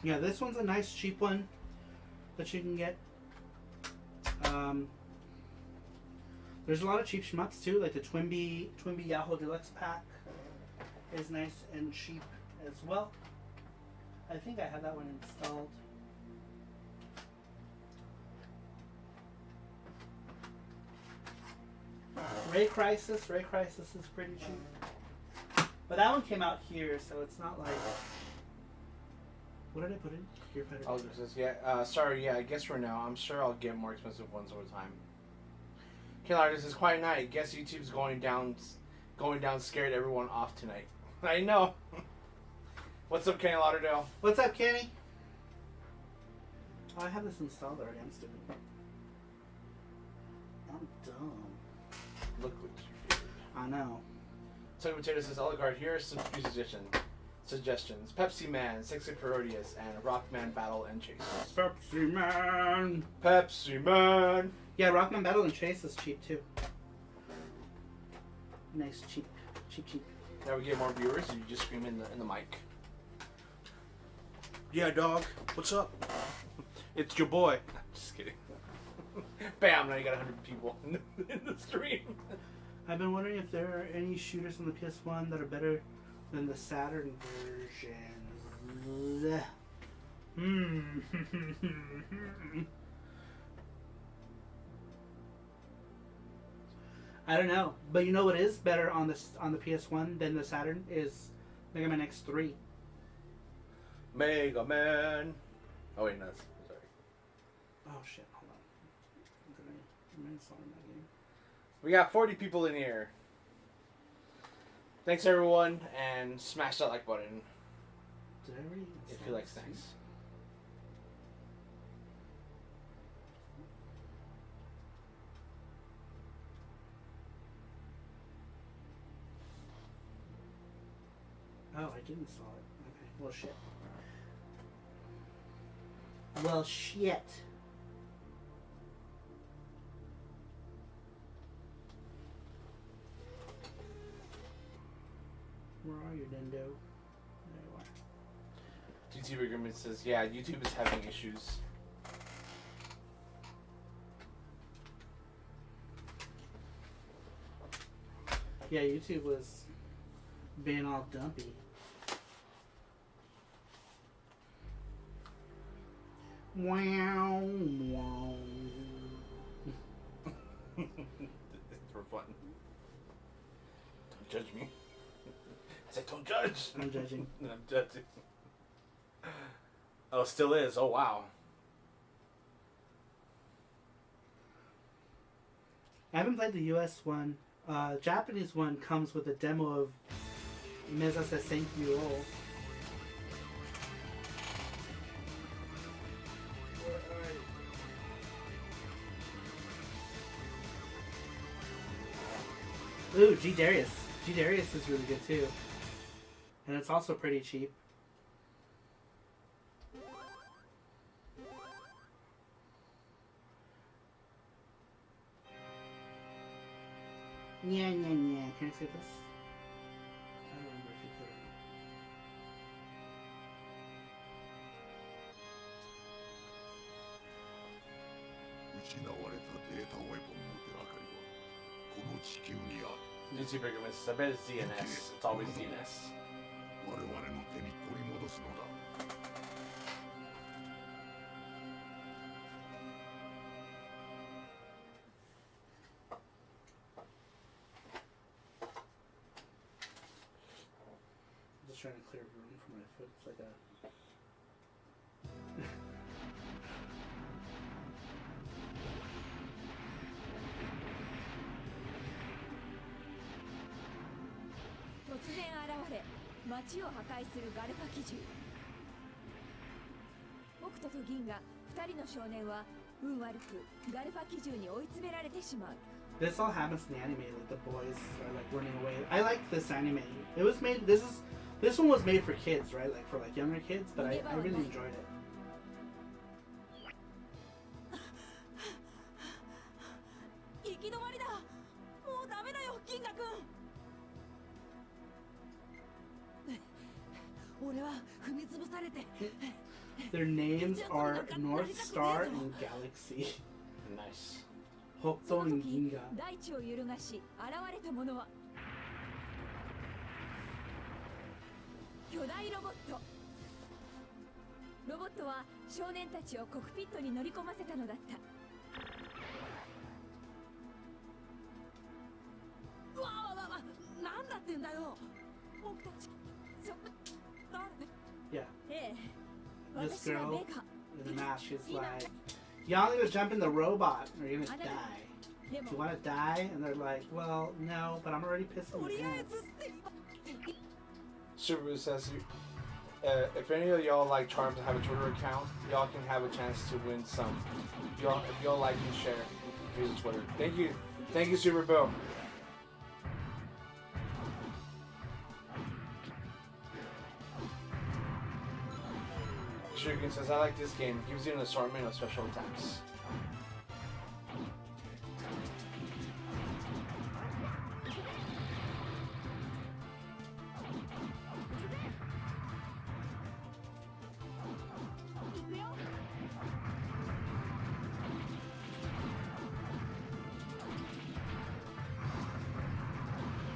Yeah, this one's a nice cheap one that you can get. There's a lot of cheap shmups too, like the Twinbee Yahoo Deluxe Pack is nice and cheap as well. I think I have that one installed. Ray Crisis is pretty cheap. But that one came out here, so it's not like... What did I put in? Gear Fighter. Oh, says, yeah, sorry, yeah, I guess for now. I'm sure I'll get more expensive ones over time. Killer, this is quiet night. Guess YouTube's going down, scared everyone off tonight. I know. What's up, Kenny Lauderdale? What's up, Kenny? Oh, I have this installed already. I'm stupid. I'm dumb. Look what you did. I know. Tony Potato says, Oligard, here are some few suggestions. Pepsi Man, Sexy Parodius, and Rockman Battle and Chase. Pepsi Man! Pepsi Man! Yeah, Rockman Battle and Chase is cheap too. Nice, cheap. Now we get more viewers, and you just scream in the mic. Yeah, dog. What's up? It's your boy. Just kidding. Bam! Now you got 100 people in the stream. I've been wondering if there are any shooters on the PS1 that are better than the Saturn versions. I don't know, but you know what is better on the PS1 than the Saturn is Mega Man X3. Mega Man. Oh wait, no, sorry. Oh shit! Hold on. I'm installing that game. We got 40 people in here. Thanks everyone, and smash that like button Did I already? if you like snacks. Oh, I did install it. Okay. Well, shit. Well, shit. Where are you, Dindo? There you are. YouTube agreement says, yeah, YouTube is having issues. Yeah, YouTube was being all dumpy. Wow, wow. It's for fun. Don't judge me. I said don't judge. I'm judging. I'm judging. Oh, still is. Oh, wow. I haven't played the US one. Japanese one comes with a demo of Meza Senkyu O. Ooh, G Darius. G Darius is really good too. And it's also pretty cheap. Yeah. Can I say this? I don't remember if you could. YouTube agreement says, I bet it's DNS. It's always DNS. I'm just trying to clear room for my foot. It's like a. This all happens in the anime, like the boys are like running away. I like this anime. It was made. This one was made for kids, right? Like for like younger kids, but I really enjoyed it. Their names are North Star and Galaxy. Nice. Hokuto and Ginga. Yeah. This girl in the mask, she's like, y'all need to jump in the robot or you're gonna die. Do you wanna die? And they're like, well, no, but I'm already pissing my pants. Subaru says, if any of y'all like Charms and have a Twitter account, y'all can have a chance to win some. If y'all like and share, use the Twitter. Thank you, Super Bill. Shuriken says, I like this game. Gives you an assortment of special attacks.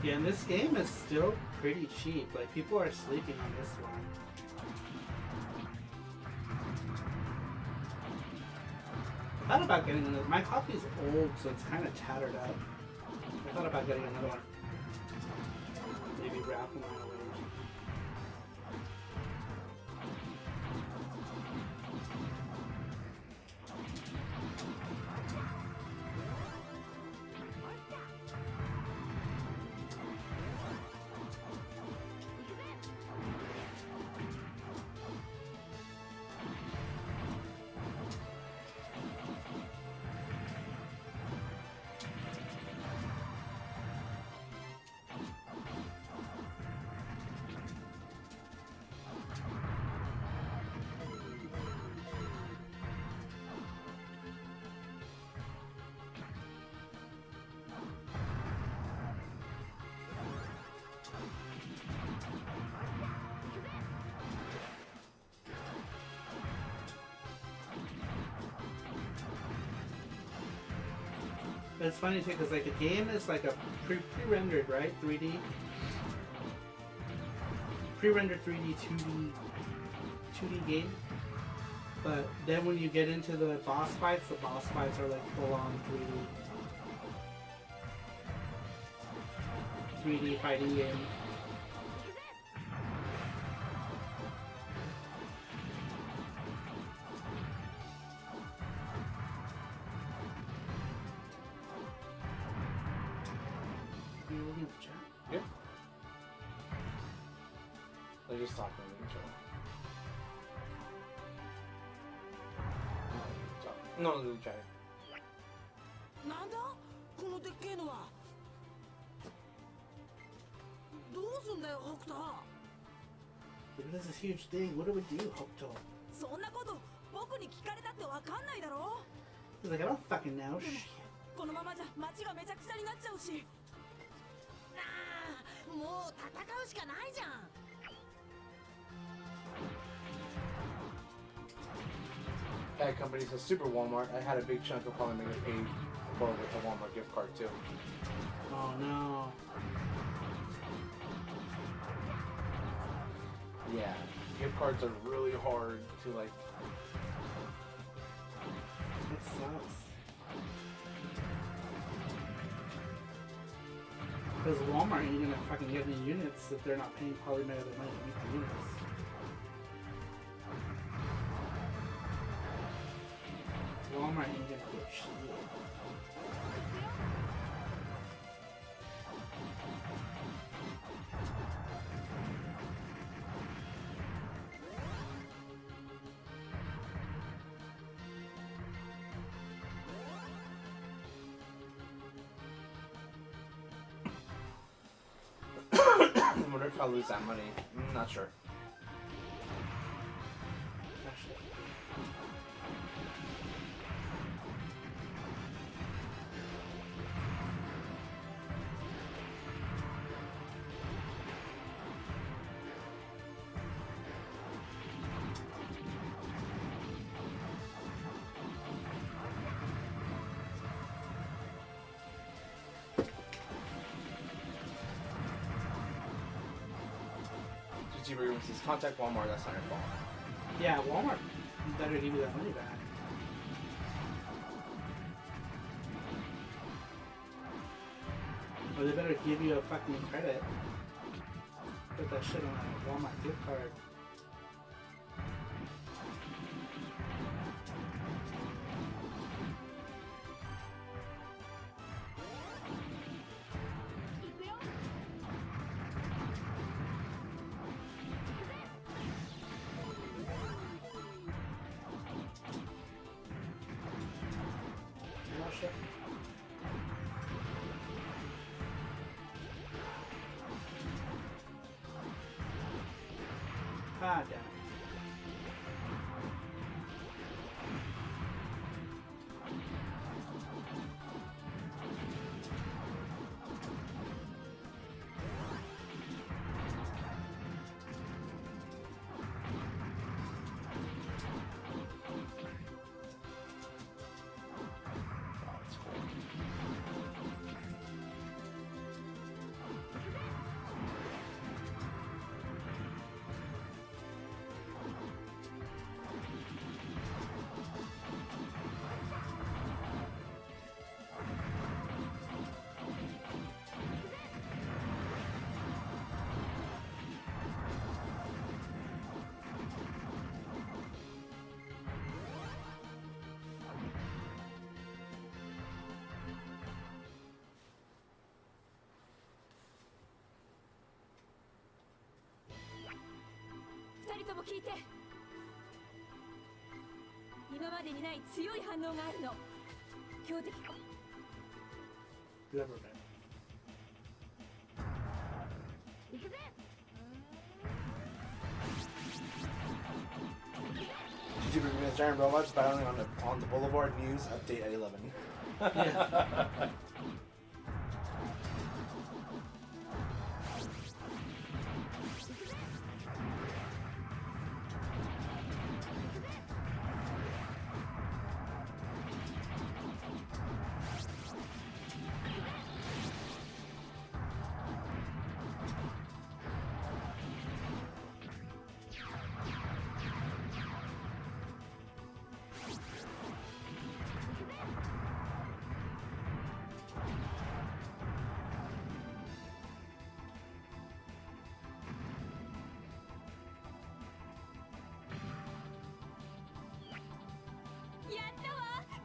Yeah, and this game is still pretty cheap. Like, people are sleeping on this one. I thought about getting another. My copy is old, so it's kind of tattered up. I thought about getting another one. Maybe raffle mine away. It's funny too, because like the game is like a pre-rendered, right? 3D. Pre-rendered 3D, 2D game. But then when you get into the boss fights are like full-on 3D fighting game. You looking at the chat? Yep. They're just talking to each other. No, they're chatting. なんだこのでっけえのは。どうすんだよ北斗。 Look at this huge thing. What do we do, Hokuto? そんなこと僕に聞かれたってわかんないだろ。 He's like, I don't fucking know. このままじゃ街がめちゃくちゃになっちゃうし。なあ、もう戦うしかないじゃん。 That company says Super Walmart. I had a big chunk of Polymega paid for with the Walmart gift card too. Oh no. Yeah, gift cards are really hard to like. That sucks. Because Walmart ain't gonna fucking get any units if they're not paying Polymega the money to make the units. Walmart ain't gonna get shit. I wonder if I'll lose that money. I'm not sure. Actually. Says contact Walmart. That's not your fault. Yeah, Walmart better give you that money back. Or they better give you a fucking credit. Put that shit on a Walmart gift card. Oh shit. Ah, damn it. That's cool. Two 人とも聞いて。今までにない強い反応があるの。強敵か。 Rubber band. 行くぜ。 YouTube recommends giant robots battling on the boulevard. News update at 11. Yeah.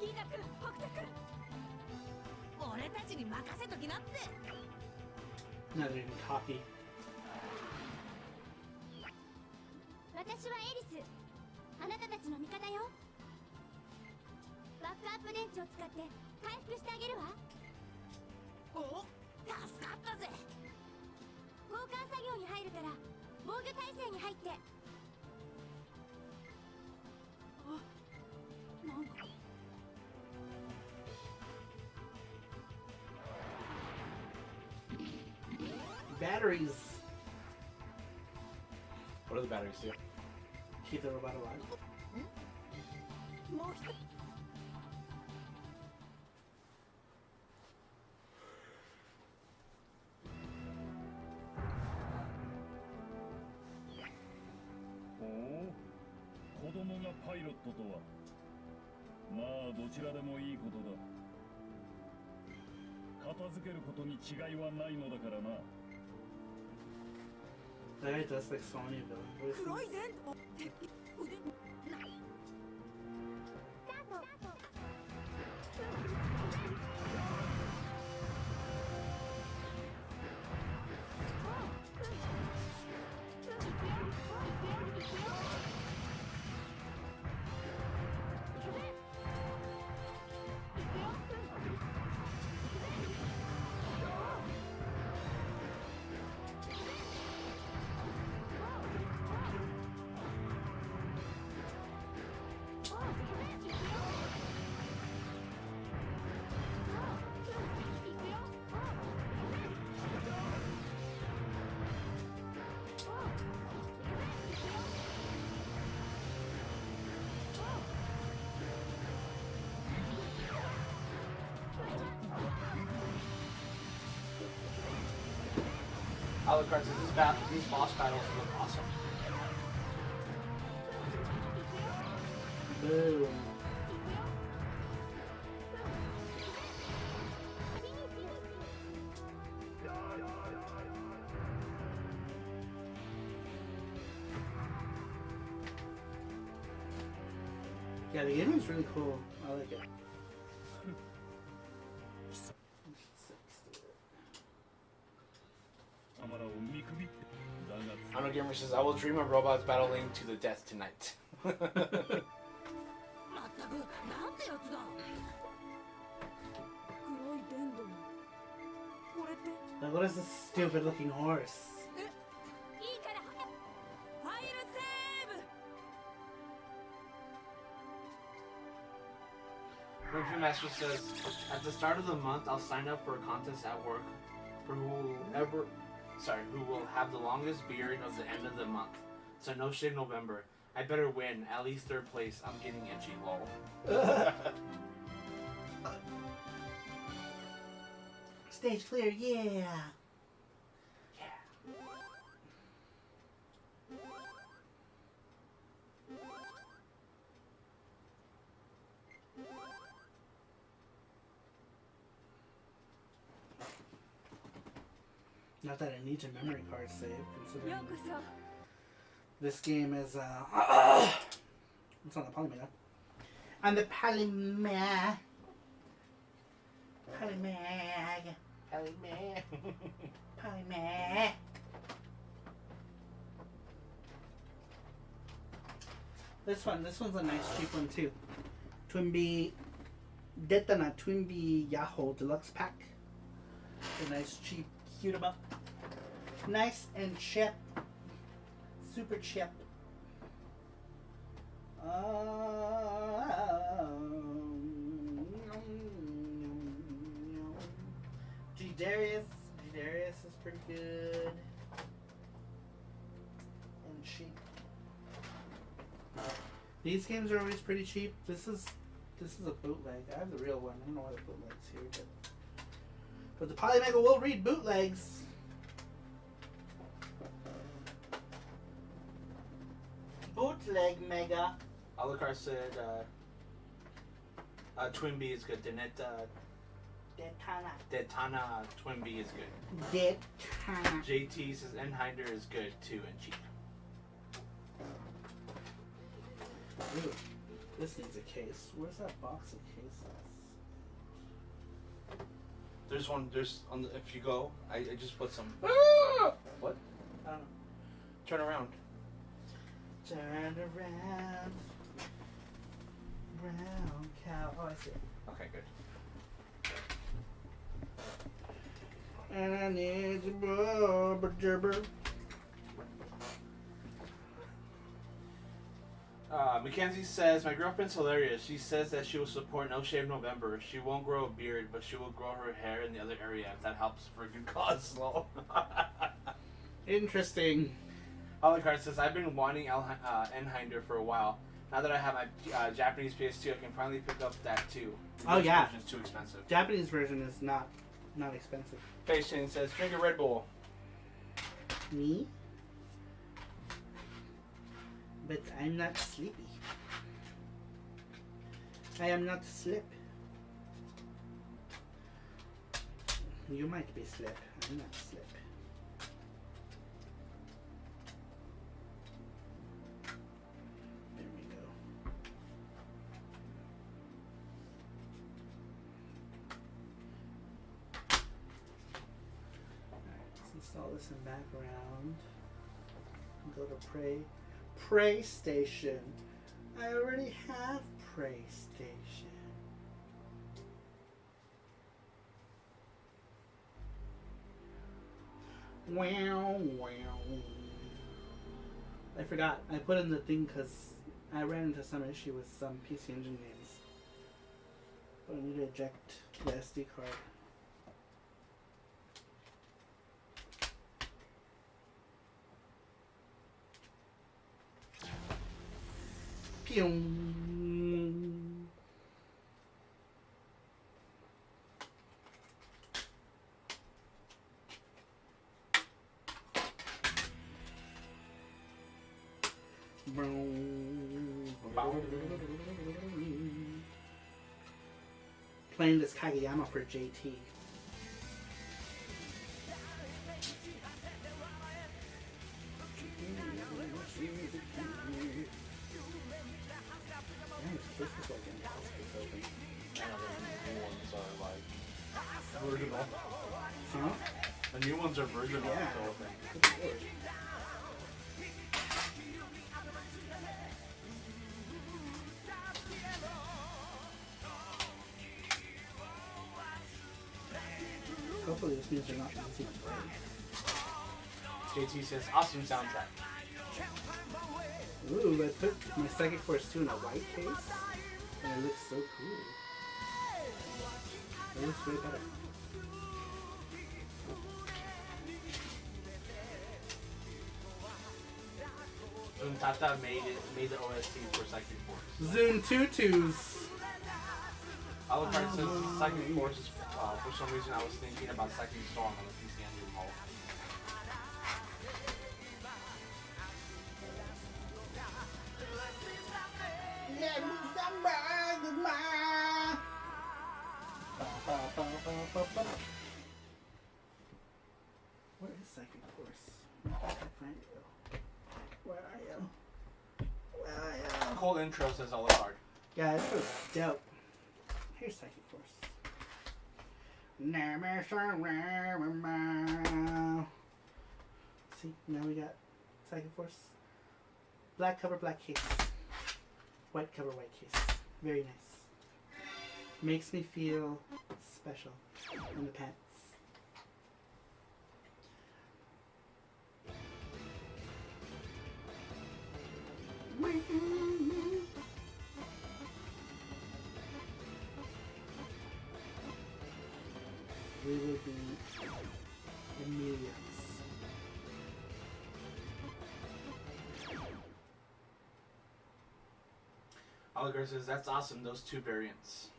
ギーナ君、北斗君、俺たちに任せときなって。 Not even coffee. 私はエリス。あなたたちの味方よ。バックアップ電池を使って回復してあげるわ。お、助かったぜ。交換作業に入るから防御体制に入って。あ、なんか Batteries. What do the batteries do? Keep the robot alive. もう一つ。 ほう、子供がパイロットとは。まあどちらでもいいことだ。片付けることに違いはないのだからな。 That guy does like so many villains. 黒い電動。腕。 Alucard says these boss battles look awesome. Boom. Yeah, the game is really cool. I like it. Ano Gamer says, I will dream of robots battling to the death tonight. まったく、なんてやつだ。黒い電動。これって。 Like, what is this stupid looking horse? いいから。ファイルセーブ。 Review Master says, at the start of the month, I'll sign up for a contest at work for who will have the longest beard of the end of the month. So no shave November. I better win, at least third place. I'm getting itchy, lol. Stage clear, yeah. Not that it needs a memory card save, considering ようこそ。 this game is it's on the Polymega. On the Polymega. Polymega. Polymega. This one's a nice cheap one too. Twinbee Detana Twinbee Yahoo Deluxe Pack. A nice cheap cute 'em up. Nice and cheap. Super chip. G-Darius is pretty good. And cheap. These games are always pretty cheap. This is a bootleg. I have the real one. I don't know why the bootleg's here, but the Polymega will read bootlegs. Bootleg Mega. Alucard said, Twinbee is good. Detana Twinbee is good. Detana. JT says Enhinder is good too and cheap. Ooh. This needs a case. Where's that box of cases? There's one. There's on the, if you go, I just put some. What? I don't know. Turn around. Turn around, brown cow. Oh, I see it. Okay, good. And I need to rubber jibber. Mackenzie says, my girlfriend's hilarious. She says that she will support No Shave November. She won't grow a beard, but she will grow her hair in the other area if that helps for a good cause. Lol. Interesting. Alucard says, I've been wanting Enhinder for a while. Now that I have my Japanese PS2, I can finally pick up that too. The Oh, yeah. version's too expensive. Japanese version is not expensive. Face Chain says, drink a Red Bull. Me? But I'm not sleepy. I am not slip. You might be slip. I'm not slip. There we go. Alright, let's install this in background. Go to Pray Station. I already have Pray Station. Wow, wow. I forgot. I put in the thing because I ran into some issue with some PC Engine games. But I need to eject the SD card. Pew. Playing this Kageyama for JT. This is like an hospital building. The new ones are like virginal. Huh? The new ones are virginal. Yeah. So I think. Good lord. Hopefully this means they're not easy to play. JT says, awesome soundtrack. Ooh, I put my Psychic Force 2 in a white case, and it looks so cool. It looks way better. Tata made the OST for Psychic Force. Zune Tutus. Alucard says Psychic Force is, for some reason I was thinking about Psychic Storm on the PC Engine Hall. Where is Psychic Force? Where can I find you? Where are you? Where are you? Cool intro, says Alucard. Yeah, this was dope. Here's Psychic Force. See, now we got Psychic Force. Black cover, black case. White cover, white case. Very nice. Makes me feel special in the pants. We will be in millions. Alucard says, that's awesome, those two variants.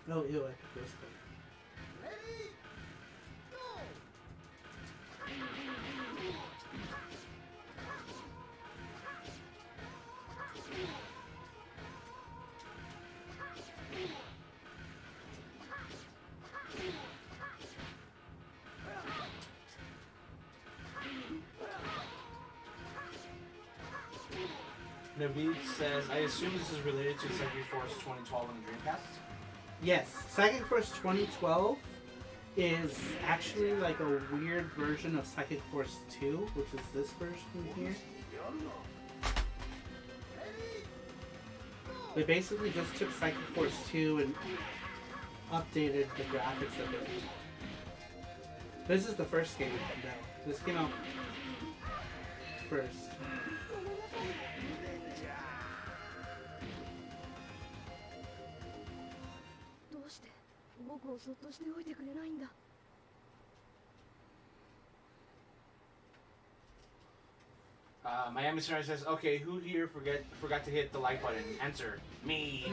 Oh, ew, I picked this one. Naveed says, I assume this is related to Psychic Force 2012 on the Dreamcast? Yes, Psychic Force 2012 is actually like a weird version of Psychic Force 2, which is this version here. They basically just took Psychic Force 2 and updated the graphics of it. This is the first game, though. This came out first. どうして僕をそっとしておいてくれないんだ。 Miami Star says, okay, who here forgot to hit the like button? Answer, me.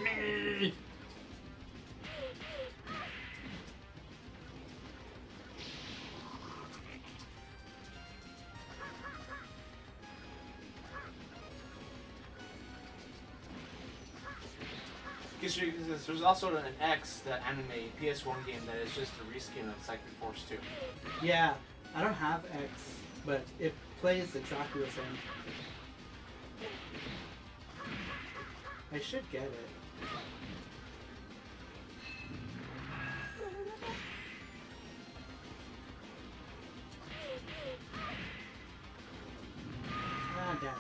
There's also an X, the anime PS1 game that is just a reskin of Psychic Force 2. Yeah, I don't have X, but it plays exactly the same. I should get it. Ah, damn.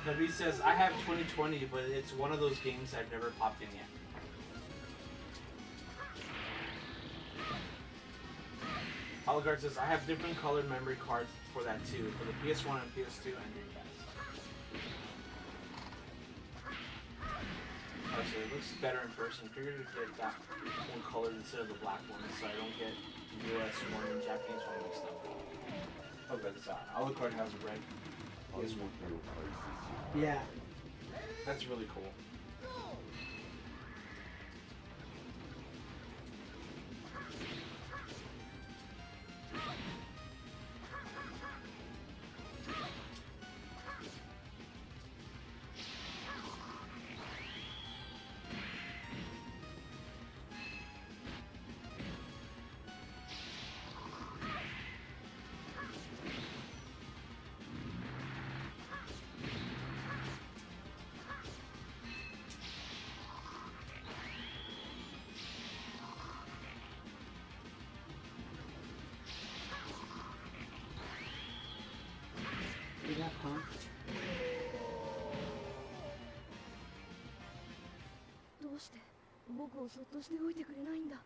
Nabi says, I have 2020, but it's one of those games I've never popped in yet. Oligard says, I have different colored memory cards for that too, for the PS1 and PS2 and Dreamcast. Oh, so it looks better in person. I figured to get that one colored instead of the black one, so I don't get the US one and Japanese one mixed up. Oh, but it's Alucard has a red PS1. Yeah. That's really cool. We got hump. どうして僕をそっとしておいてくれないんだ。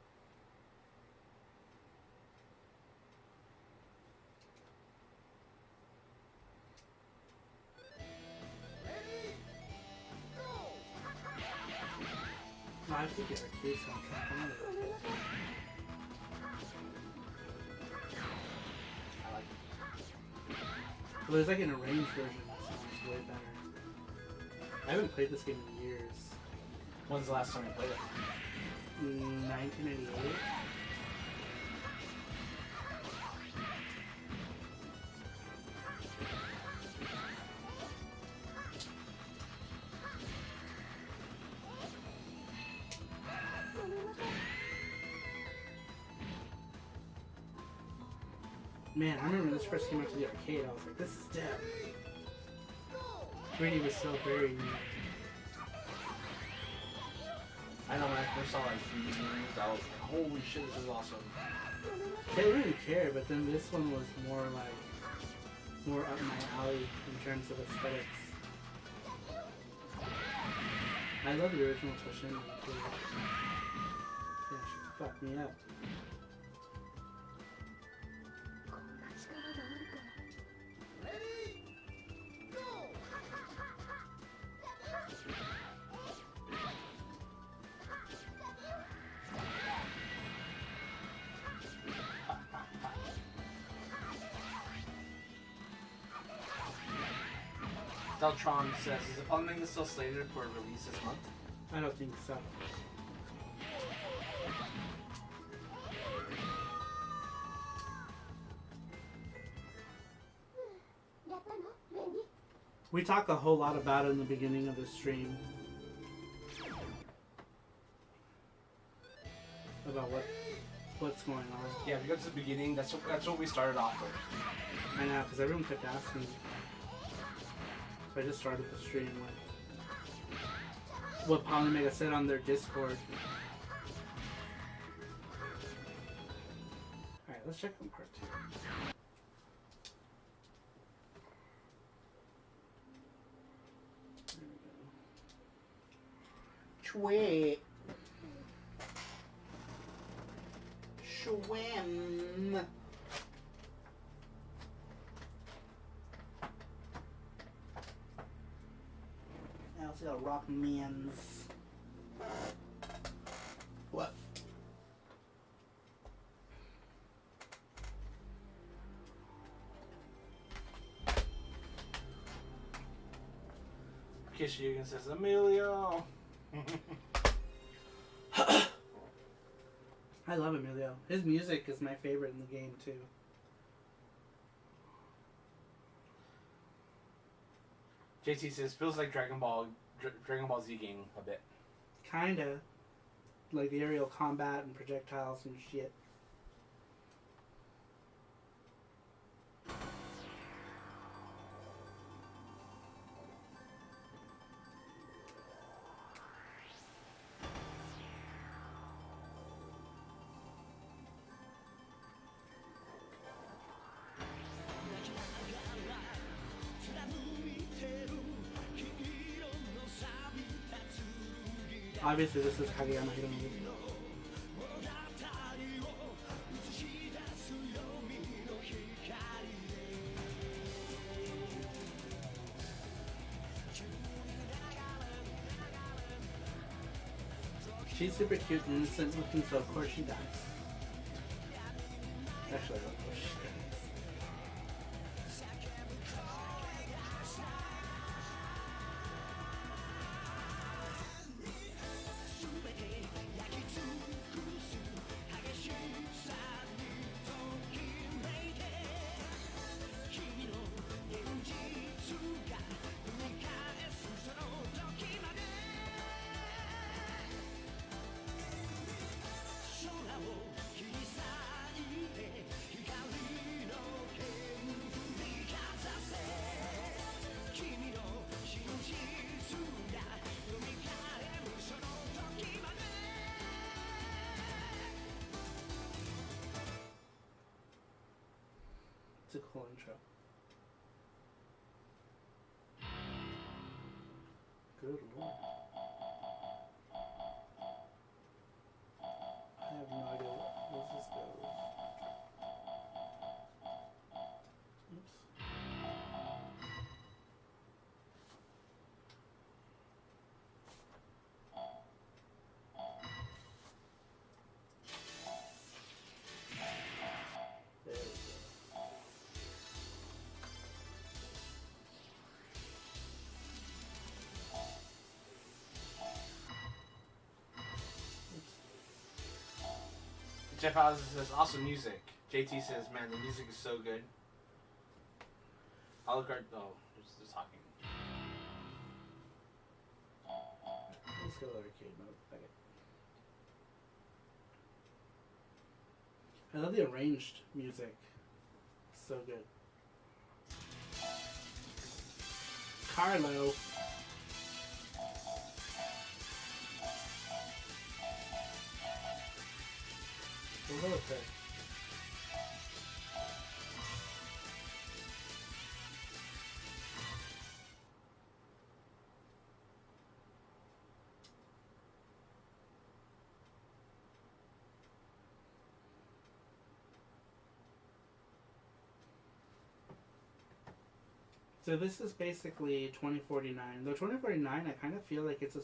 Oh, I think it's a case soundtrack. I like it. Well, there's like an arranged version that sounds way better. I haven't played this game in years. When's the last time you played it? 1998. Man, I remember when this first came out to the arcade, I was like, this is dead. 3D was so very new. I know when I first saw like 3D games, I was like, holy shit, this is awesome. I didn't really care, but then this one was more up my alley in terms of aesthetics. I love the original Toshin too. Yeah, she fucked me up. こんな力があるから。 Deltron says, is the Polymega still slated for release this month? I don't think so. We talk a whole lot about it in the beginning of the stream. about what's going on. Yeah, if you go to the beginning, that's what we started off with. I know, because everyone kept asking. So I just started the stream with what Polymega said on their Discord. Alright, let's check on part 2. Tweet. Swim. I also got Rock Man's. What? Kishyugen says Emilio. I love Emilio. His music is my favorite in the game too. JT says feels like Dragon Ball Z game a bit. Kinda. Like the aerial combat and projectiles and shit. Obviously, this is Kageyama Hiromi. She's super cute and innocent looking, so of course she dies. Actually, I don't know if she dies. It's a cool intro. Good lord. I have no idea where this goes. Oops. There we go. Jeff Houses says awesome music. JT says, man, the music is so good. Alucard, oh, just talking. Let's go to arcade mode. Okay. I love the arranged music. So good. Carlo. Hello, okay. So this is basically 2049. Though 2049, I kind of feel like it's a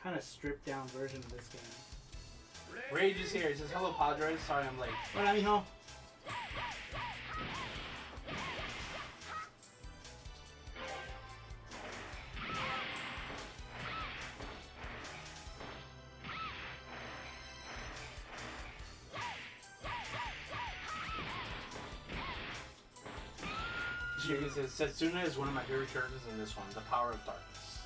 kind of stripped down version of this game. Rage is here. He says, hello, Padre. Sorry I'm late. Hola, mijo. Shiga says, Setsuna is one of my favorite characters in this one, the power of darkness.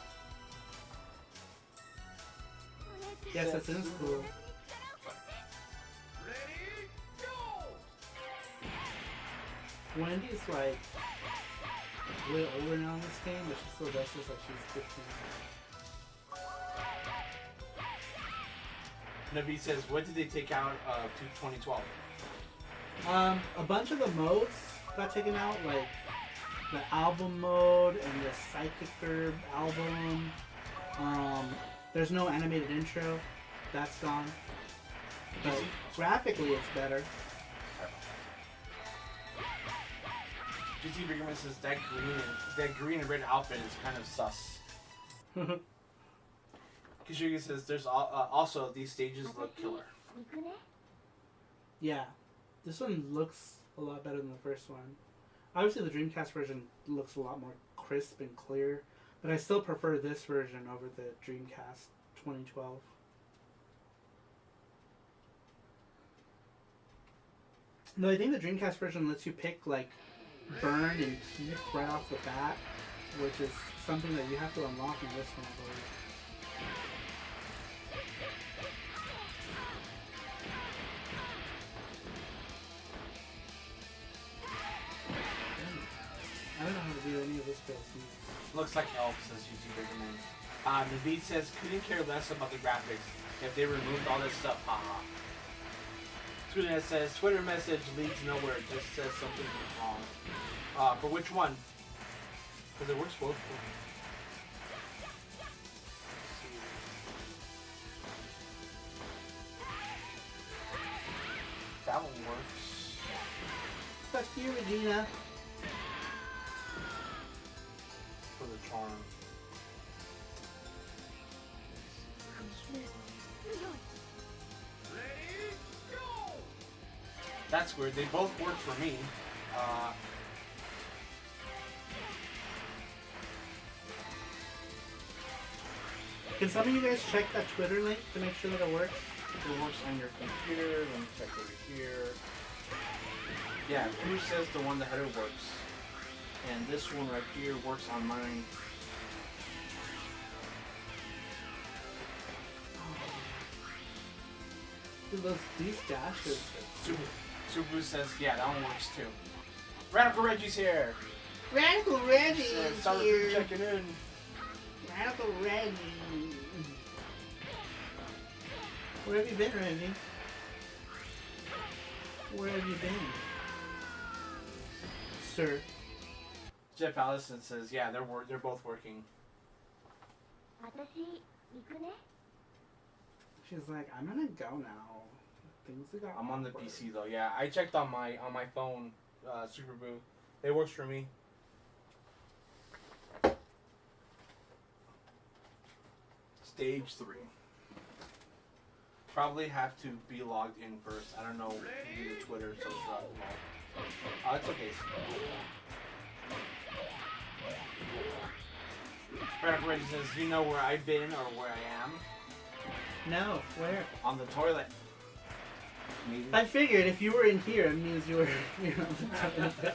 Yes, that sounds cool. Wendy's like way older now in this game, but she still dresses like she's 15. Nabi says, what did they take out of 2012? A bunch of the modes got taken out, like the album mode and the Psychic Herb album. There's no animated intro. That's gone. But graphically, it's better. GT Biggerman says that green and red outfit is kind of sus. Kishugi says there's also these stages look killer. Yeah, this one looks a lot better than the first one. Obviously, the Dreamcast version looks a lot more crisp and clear, but I still prefer this version over the Dreamcast 2012. No, I think the Dreamcast version lets you pick like burn and keep right off the bat, which is something that you have to unlock in this one, I believe. I don't know how to do any of this build. Looks like elf, says GT Biggerman. Naveed says couldn't care less about the graphics if they removed all this stuff. Haha. Twitter says Twitter message leads nowhere. Just says something wrong. For which one? Because it works both. That one works. Fuck you, Regina. For the charm. That's weird. They both work for me. Can some of you guys check that Twitter link to make sure that it works? It works on your computer. Let me check over here. Yeah, who says the one the header works? And this one right here works on mine. Dude, these dashes. Subaru says, yeah, that one works too. Radical Reggie's here. Radical Reggie is Sorry here. for checking in. Radical Reggie. Where have you been, Reggie? Where have you been? Sir. Jeff Allison says, yeah, they're both working. She's like, I'm gonna go now. Things got I'm on the awkward. PC though. Yeah, I checked on my phone. Super Boo, it works for me. Stage 3. Probably have to be logged in first. I don't know via Twitter, social. It's okay. Radical Reggie says, you know where I've been or where I am? No, where? On the toilet. Maybe. I figured if you were in here, it means you were here on the toilet.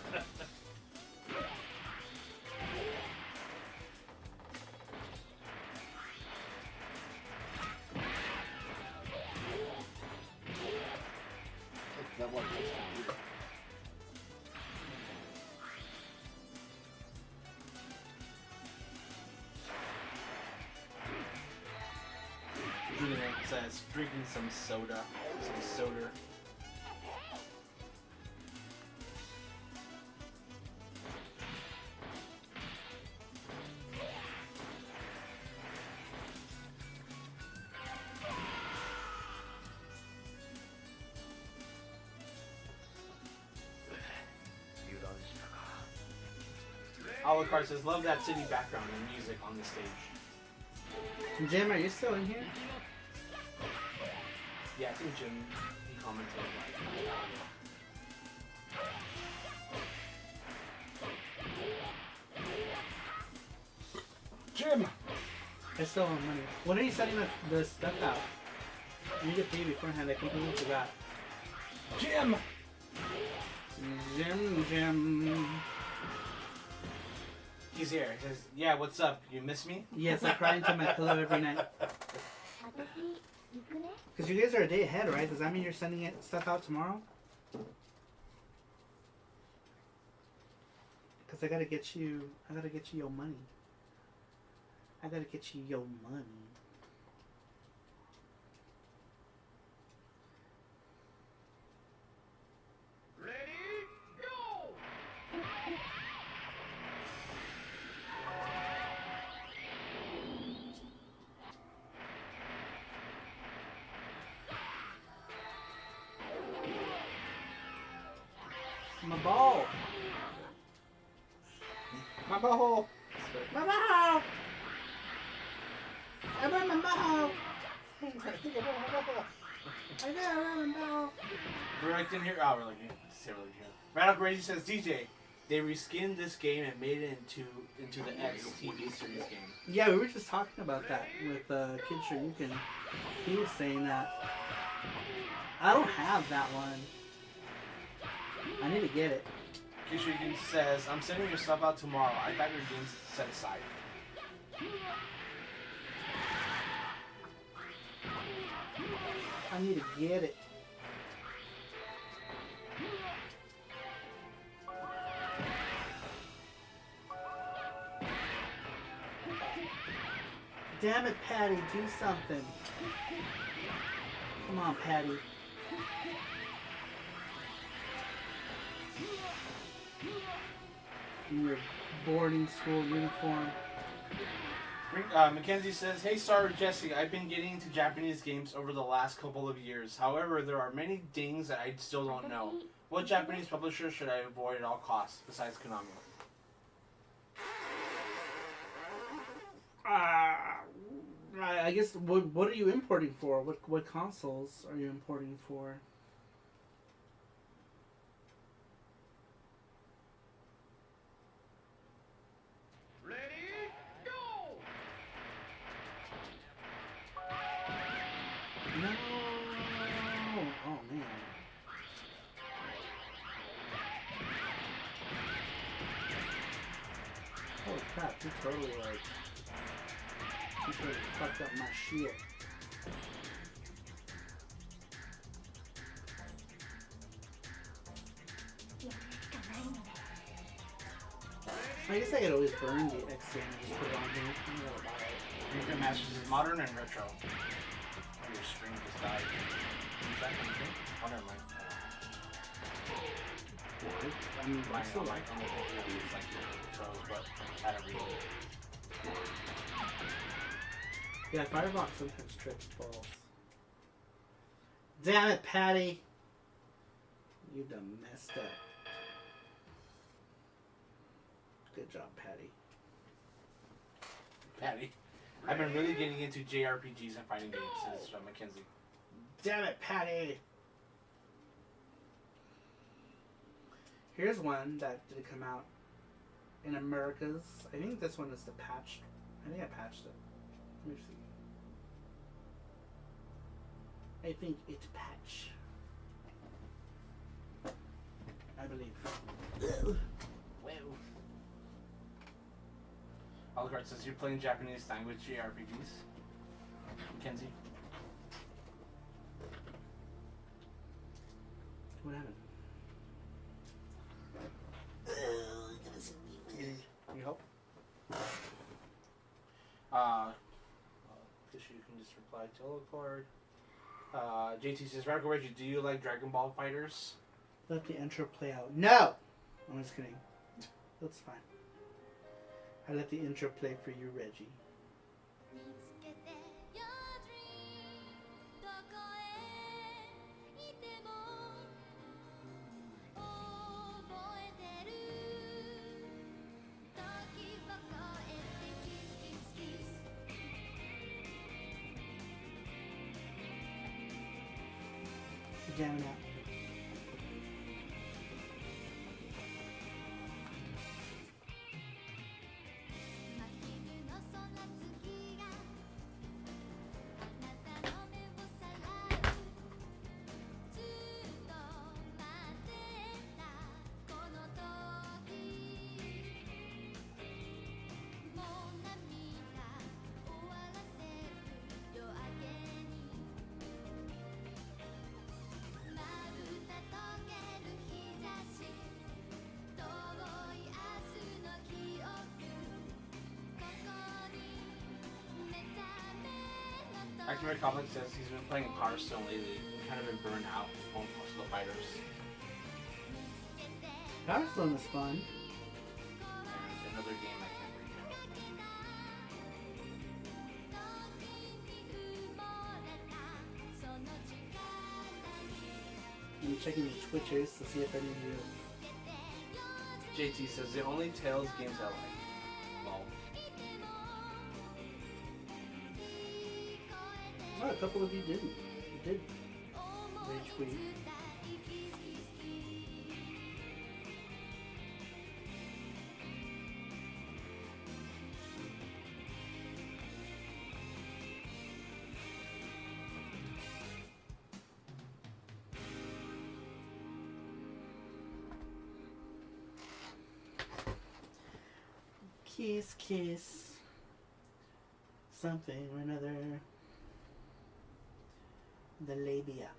That one. Julian says drinking some soda. Some soda. Alucard says, love that city background and music on the stage. Jim, are you still in here? Yeah, I think Jim, he commented like, Jim! I still have money. When are you setting the stuff out? I need to pay beforehand. I completely forgot. Jim! Jim. He's here. He says, yeah, what's up? You miss me? Yes, I cry into my pillow every night. Because you guys are a day ahead, right? Does that mean you're sending stuff out tomorrow? Cause I gotta get you your money. I gotta get you your money. My ball. My ball. My ball. I want my ball. I got my ball. We're like in here. Oh, we're like here. Radical Crazy says, DJ, they reskinned this game and made it into the X TV series game. Yeah, we were just talking about that with Kid Shoryuken. He was saying that. I don't have that one. I need to get it. Kishrigan says, I'm sending your stuff out tomorrow. I got your games set aside. I need to get it. Damn it, Patty, do something. Come on, Patty. In your boarding school uniform. Mackenzie says, hey, sorry, Jesse, I've been getting into Japanese games over the last couple of years. However, there are many things that I still don't know. What Japanese publisher should I avoid at all costs, besides Konami? I guess, what are you importing for? What consoles are you importing for? No! Oh man. Holy crap, you totally fucked up my shit. I guess I could always burn the X game and just put it on here. I don't know about it. Green Masters is modern and retro. Oh, your stream just died. Can you check anything? Oh, never mind. I mean, Mine, I still like on the computer is like froze, but I don't really. Yeah, Firebox sometimes trips balls. Damn it, Patty! You done messed up. Good job, Patty. Patty. I've been really getting into JRPGs and fighting games, says Mackenzie. Damn it, Patty! Here's one that did come out in Americas. I think this one is the patched. I think I patched it. Let me see. I think it's patch. I believe. Alucard says you're playing Japanese language JRPGs. Mackenzie. What happened? You help? Guess you can just reply to Alucard. JT says, Radical Reggie, do you like Dragon Ball fighters? Let the intro play out. No! I'm just kidding. That's fine. I let the intro play for you, Reggie. 見つけて Your dream どこへいても覚えてる時を超えてキスキスキス Jamming out. Activate Comic says he's been playing Power Stone lately and kind of been burned out on most of the fighters. Power Stone is fun. And another game I can't read. I'm checking the Twitchers to see if any of you. JT says the only Tales games I like. Well, Oh, a couple of you didn't. You did. Rage quit. Kiss, kiss. Something or another. The labia.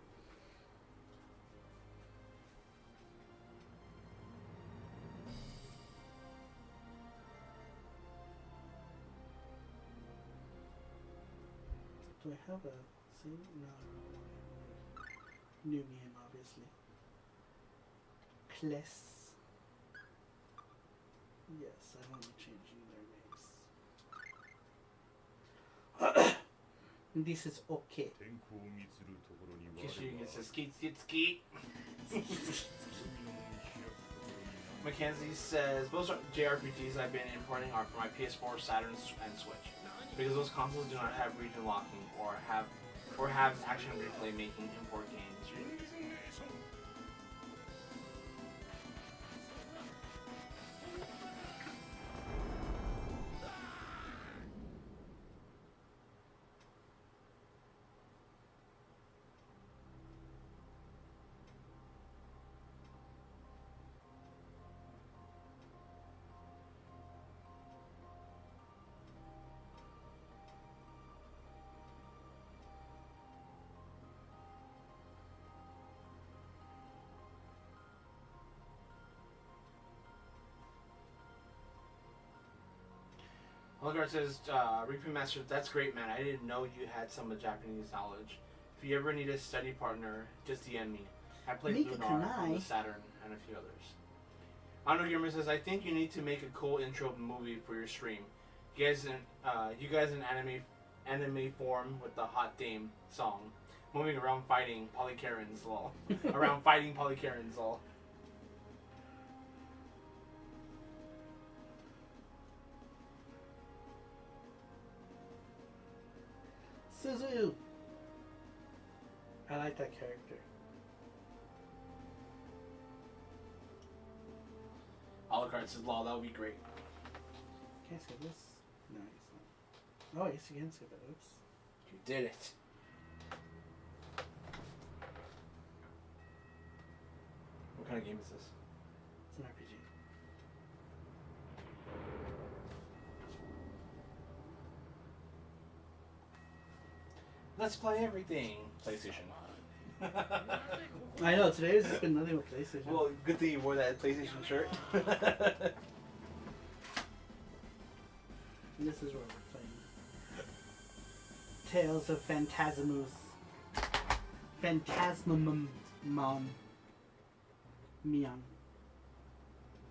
Do I have a see? No. New game, obviously. Kless. Yes, I won't be changing their names. This is okay. 天候を見つるところに Kishiga says skeet, skeet, skeet. Mackenzie says most JRPGs I've been importing are for my PS4, Saturn, and Switch because those consoles do not have region locking or have action replay making import games. Holgard says, Reaping Master, that's great, man. I didn't know you had some Japanese knowledge. If you ever need a study partner, just DM me. I played Mika Lunar Kanai. on the Saturn and a few others. Honor Gamer says, I think you need to make a cool intro movie for your stream. You guys in anime form with the Hot Dame song. Moving around fighting Polykarens, lol. Around fighting Polykarens, lol. Suzu! I like that character. Alucard says, lol, that would be great. Can I skip this? No, it's not. Oh, yes, you can skip it. Oops. You did it. What kind of game is this? It's an RPG. Let's play everything. PlayStation. I know, today has just been nothing but PlayStation. Well, good thing you wore that PlayStation shirt. And this is where we're playing. Tales of Phantasmus. Phantasmum. Mion.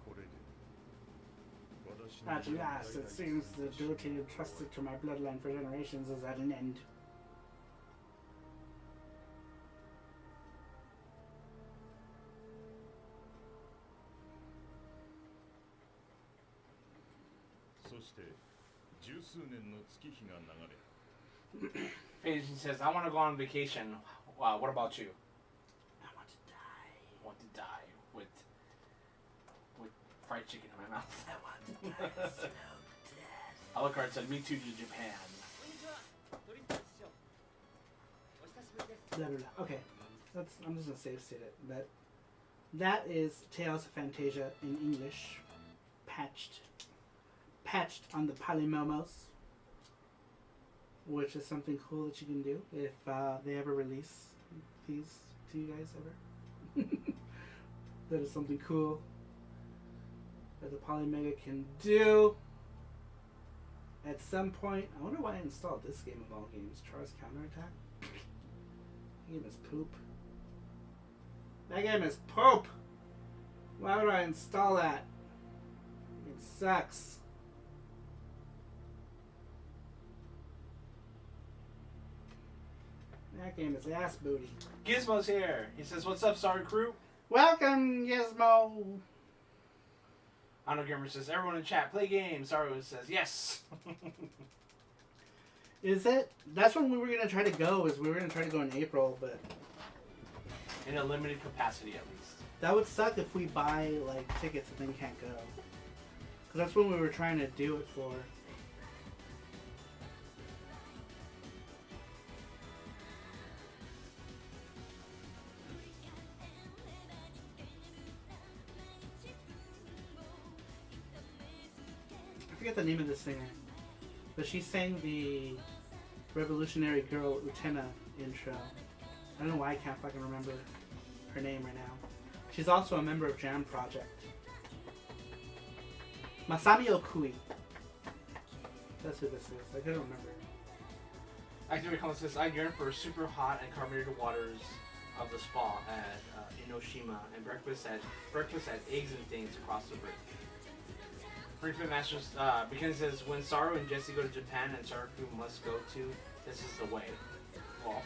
これで私の At last, it seems the duty entrusted to my bloodline for generations is at an end. そして十数年の月日が流れ Patient says, I want to go on vacation. What about you? I want to die. I want to die with fried chicken in my mouth. I want to die slow death. Alucard said, me too to Japan. Blah, blah, blah. Okay, I'm just gonna save state it. That is Tales of Fantasia in English, patched on the Polymomos, which is something cool that you can do if they ever release these to you guys ever. That is something cool that the Polymega can do. at some point, I wonder why I installed this game of all games. Char's Counterattack. That game is poop. That game is poop! Why would I install that? It sucks. That game is ass booty. Gizmo's here. He says, "What's up, Sorry Crew?" Welcome, Gizmo! Ano Gamer says, "Everyone in chat, play games." Sorry says, "Yes." Is it? That's when we were gonna try to go. We were gonna try to go in April, but In a limited capacity, at least. that would suck if we buy like tickets and then can't go. Cause that's when we were trying to do it for. I forget the name of the singer, but she sang the Revolutionary Girl Utena intro. I don't know why I can't fucking remember her name right now. She's also a member of Jam Project. Masami Okui. That's who this is. I couldn't remember. Activity Comment says, "I yearn for super hot and carbonated waters of the spa at Enoshima and breakfast at eggs and things across the bridge." Frequent Masters begins says, "When Saru and Jesse go to Japan and Saraku must go to, this is the way." Well,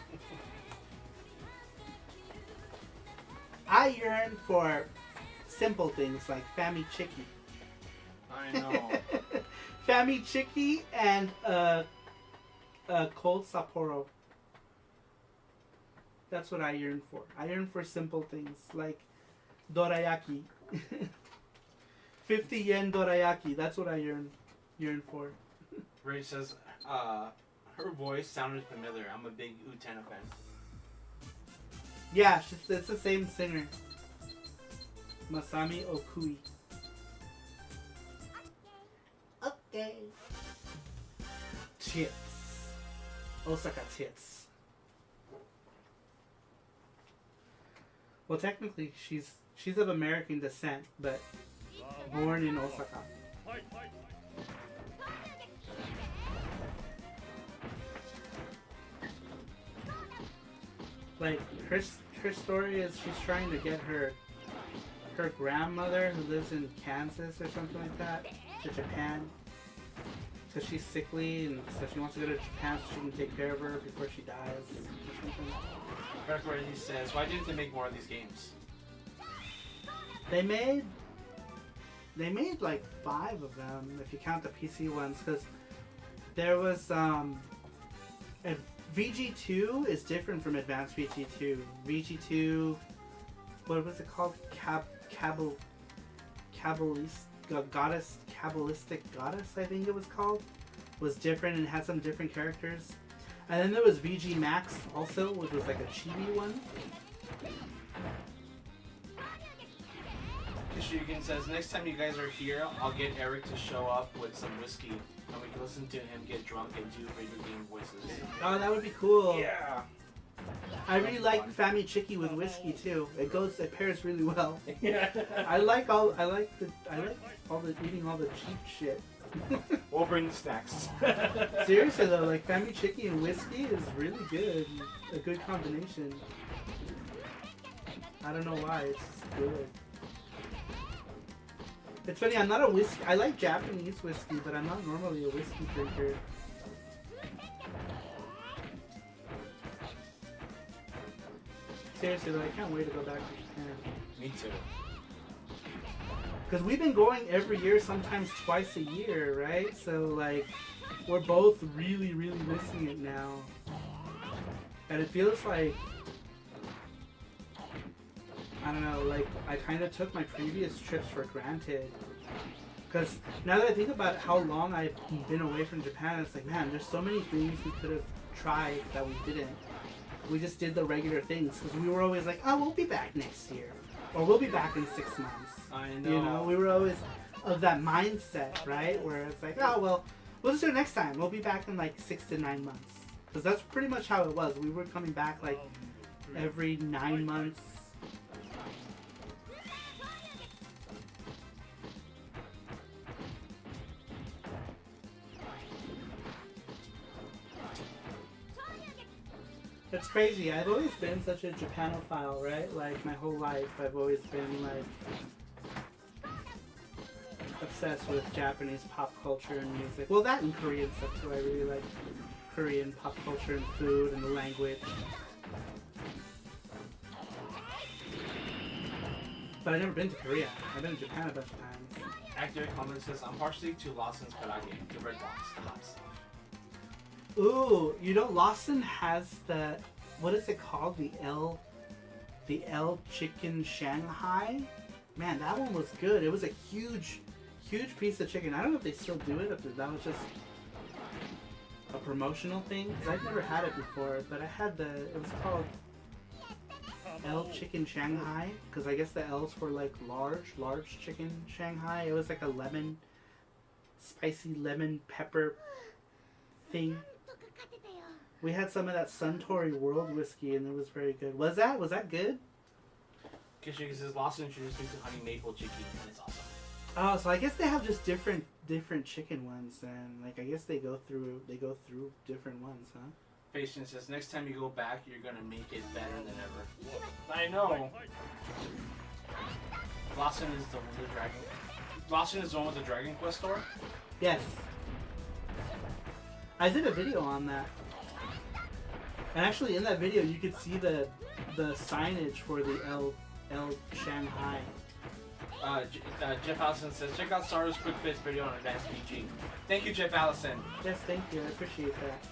I yearn for simple things like Fami Chiki. I know. Fami Chiki and cold Sapporo. That's what I yearn for. I yearn for simple things like dorayaki. 50 yen dorayaki. That's what I yearn for. Ray says, "Her voice sounded familiar. I'm a big Utena fan." Yeah, it's the same singer. Masami Okui. Okay. Tits. Osaka tits. Well, technically, she's of American descent, but born in Osaka. Like her story is she's trying to get her grandmother who lives in Kansas or something like that to Japan because she's sickly and so she wants to go to Japan so she can take care of her before she dies or something. Berkeley, he says, "Why didn't they make more of these games?" They made like 5 of them if you count the PC ones because there was VG2 is different from Advanced VG2. VG2, what was it called? Kabbalistic Goddess, I think it was called, was different and had some different characters. And then there was VG Max also, which was like a chibi one. Kishugan says, "Next time you guys are here, I'll get Eric to show up with some whiskey and we can listen to him get drunk and do video game voices." Oh, that would be cool. Yeah. I really like Fami Chiki with whiskey too. It pairs really well. Yeah. I like all the eating all the cheap shit. We'll bring the snacks. Seriously though, like Fami Chiki and whiskey is really good. A good combination. I don't know why, it's just good. It's funny, I'm not a whiskey. I like Japanese whiskey, but I'm not normally a whiskey drinker. Seriously though, I can't wait to go back to Japan. Me too. Because we've been going every year, sometimes twice a year, right? So like, we're both really, really missing it now. And it feels like, I don't know, like I kind of took my previous trips for granted. Because now that I think about how long I've been away from Japan, it's like, man, there's so many things we could have tried that we didn't. We just did the regular things because we were always like, oh, we'll be back next year. Or we'll be back in 6 months. I know. You know, we were always of that mindset, right? Where it's like, oh, well, we'll just do it next time. We'll be back in like 6 to 9 months. Because that's pretty much how it was. We were coming back like every 9 months. It's crazy. I've always been such a Japanophile, right? Like my whole life, I've always been like obsessed with Japanese pop culture and music. Well, that and Korean stuff too. I really like Korean pop culture and food and the language. But I've never been to Korea. I've been to Japan a bunch of times. Actor comment says, I'm partially to Lawson's Karage, the red box, the hot stuff. Ooh, you know, Lawson has the, what is it called? The L chicken Shanghai? Man, that one was good. It was a huge piece of chicken. I don't know if they still do it, if that was just a promotional thing. Because I've never had it before, but I had it was called L chicken Shanghai. Because I guess the L's were like large chicken Shanghai. It was like a spicy lemon pepper thing. We had some of that Suntory World whiskey and it was very good. Was that good? Kishiki says, Lawson introduced me to honey maple chicken and it's awesome. Oh, so I guess they have just different chicken ones and like I guess they go through different ones, huh? Facian says, next time you go back, you're gonna make it better than ever. I know. Lawson is the one with the dragon. Lawson is the one with the Dragon Quest store? Yes. I did a video on that. And actually in that video you could see the signage for the L Shanghai. Jeff Allison says, check out Sarah's quick bits video on Advanced PG. Thank you, Jeff Allison. Yes, thank you. I appreciate that.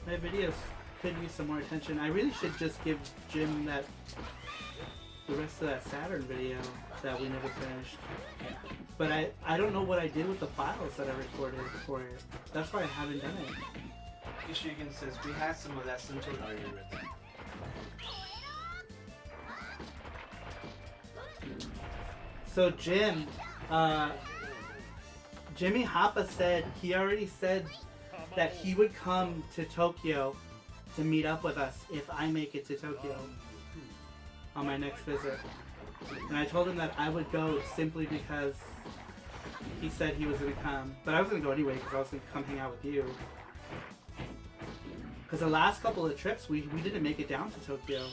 My videos could use some more attention. I really should just give Jim the rest of that Saturn video that we never finished. Yeah. But I don't know what I did with the files that I recorded for it. That's why I haven't done it. Kishigan says, we had some of that Suntory already written. So Jim, Jimmy Hoppa said he already said that he would come to Tokyo to meet up with us if I make it to Tokyo on my next visit. And I told him that I would go simply because he said he was going to come. But I was going to go anyway because I was going to come hang out with you. Because the last couple of trips, we didn't make it down to Tokyo.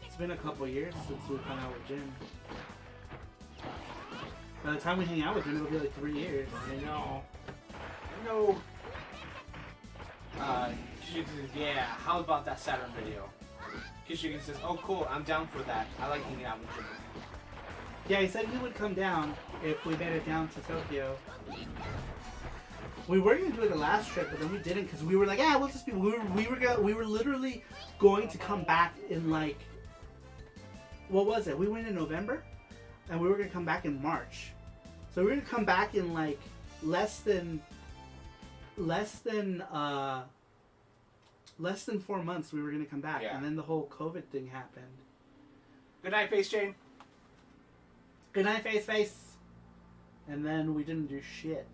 It's been a couple years since we've hung out with Jim. By the time we hang out with Jim, it'll be like 3 years. I know. No. Kishigan says, yeah, how about that Saturn video? Kishigan says, oh cool, I'm down for that. I like hanging out with Jim. Yeah, he said he would come down if we made it down to Tokyo. We were gonna do it the last trip, but then we didn't because we were like, we'll just be. We were literally going to come back in like, what was it? We went in November, and we were gonna come back in March. So we were gonna come back in like less than 4 months. We were gonna come back, Yeah. and then the whole COVID thing happened. Good night, Face Chain. Good night, face. And then we didn't do shit.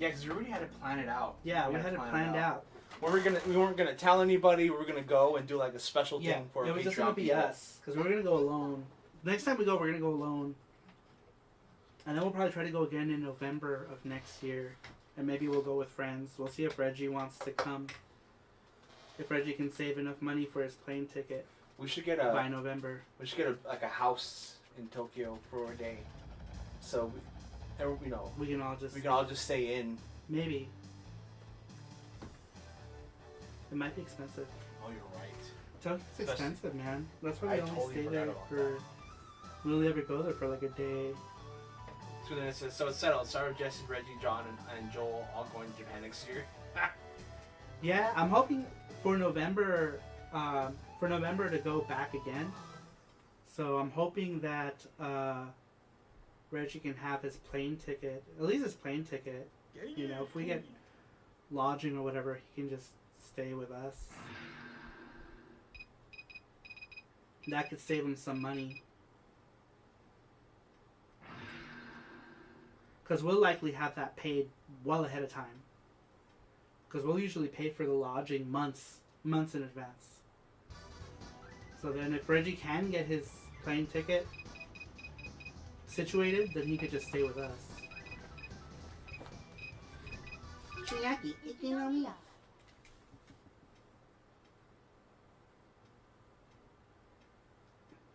Yeah, because we already had to plan it out. Yeah, we had it planned out. We weren't gonna tell anybody. We were gonna go and do like a special thing for it was just gonna Patreon be people. us because we're gonna go alone. Next time we go, we're gonna go alone, and then we'll probably try to go again in November of next year, and maybe we'll go with friends. We'll see if Reggie wants to come. If Reggie can save enough money for his plane ticket We should get by November. We should get like a house in Tokyo for a day, so We can all just stay in. maybe. It might be expensive. Oh, you're right. Tokyo's expensive, man. That's why we I only totally stay forgot there about for. We only ever go there for like a day. So then it says, so it's settled. Sarah, Jesse, Reggie, John, and Joel all going to Japan next year. Yeah, I'm hoping for November to go back again. So I'm hoping that Reggie can have his plane ticket, at least his plane ticket. You know, if we get lodging or whatever, he can just stay with us. That could save him some money. Because we'll likely have that paid well ahead of time. Because we'll usually pay for the lodging months in advance. So then if Reggie can get his plane ticket situated, then he could just stay with us. Miyaki, iki no mi.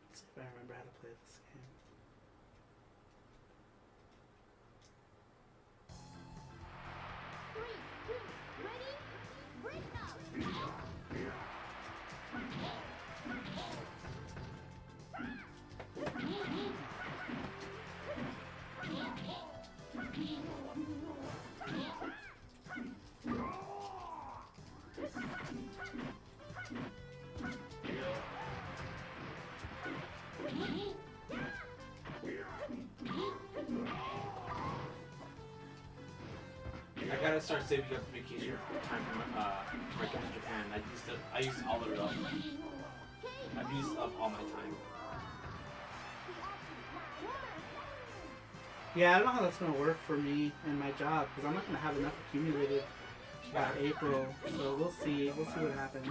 Let's see if I remember how to play this game. Three, two, ready, break now. I gotta start saving up vacation time for my trip to Japan. I used all of it up. I've used up all my time. Yeah, I don't know how that's gonna work for me and my job because I'm not gonna have enough accumulated by April. So we'll see. We'll see what happens.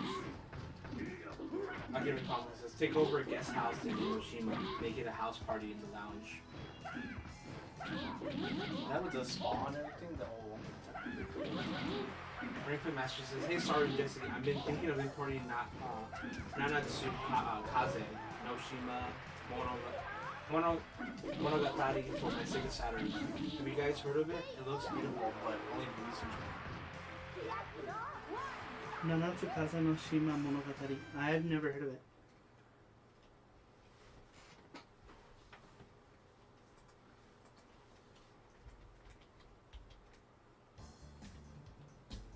I'll give it a comment. It says take over a guest house in Hiroshima. Make it a house party in the lounge. That was the spa and everything. The whole. Frankly Master says, hey, sorry, Jessica. I've been thinking of importing Nanatsu Kaze, Noshima, Monogatari for my Sega Saturn. Have you guys heard of it? It looks beautiful, but only research. Nanatsu Kaze no Shima Monogatari. I've never heard of it.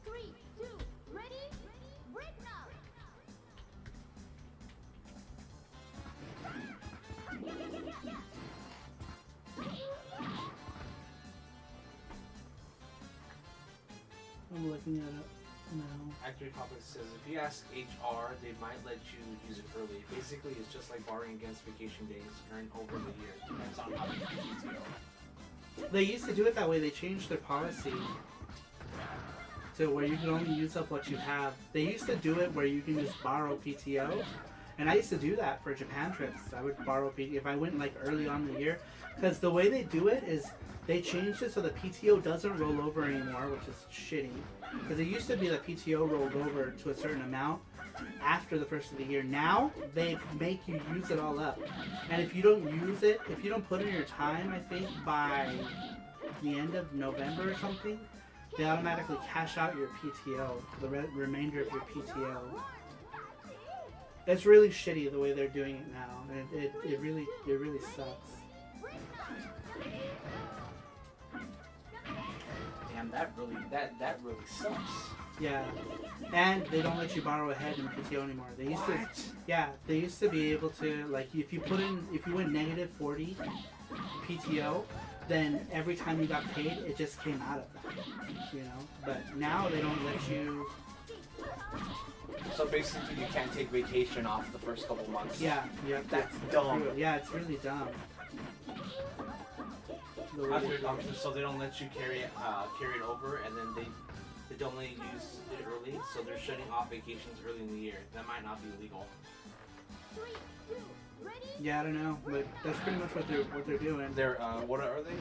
Three, two, ready, break now. I'm looking it up now. Actor Topic says, if you ask HR, they might let you use it early. Basically, it's just like borrowing against vacation days earned over the year. Depends on how you PTO. They used to do it that way. They changed their policy to where you can only use up what you have. They used to do it where you can just borrow PTO. And I used to do that for Japan trips. I would borrow PTO if I went like early on in the year. Because the way they do it is they changed it so the PTO doesn't roll over anymore, which is shitty. Because it used to be that PTO rolled over to a certain amount after the first of the year. Now they make you use it all up. And if you don't use it, if you don't put in your time, I think by the end of November or something, they automatically cash out your PTO, the remainder of your PTO. It's really shitty the way they're doing it now. It really sucks. Damn, that really sucks. Yeah, and they don't let you borrow ahead in PTO anymore. They used to, yeah, they used to be able to, like, if you went negative 40 PTO, then every time you got paid, it just came out of that, you know. But now they don't let you. So basically, you can't take vacation off the first couple months. Yeah, yeah, That's dumb. Yeah, it's really dumb. The way they do it. So they don't let you carry it over, and then they don't let you use it early. So they're shutting off vacations early in the year. That might not be illegal. Three, two, ready. Yeah, I don't know, but that's pretty much what they're doing. They're what are they?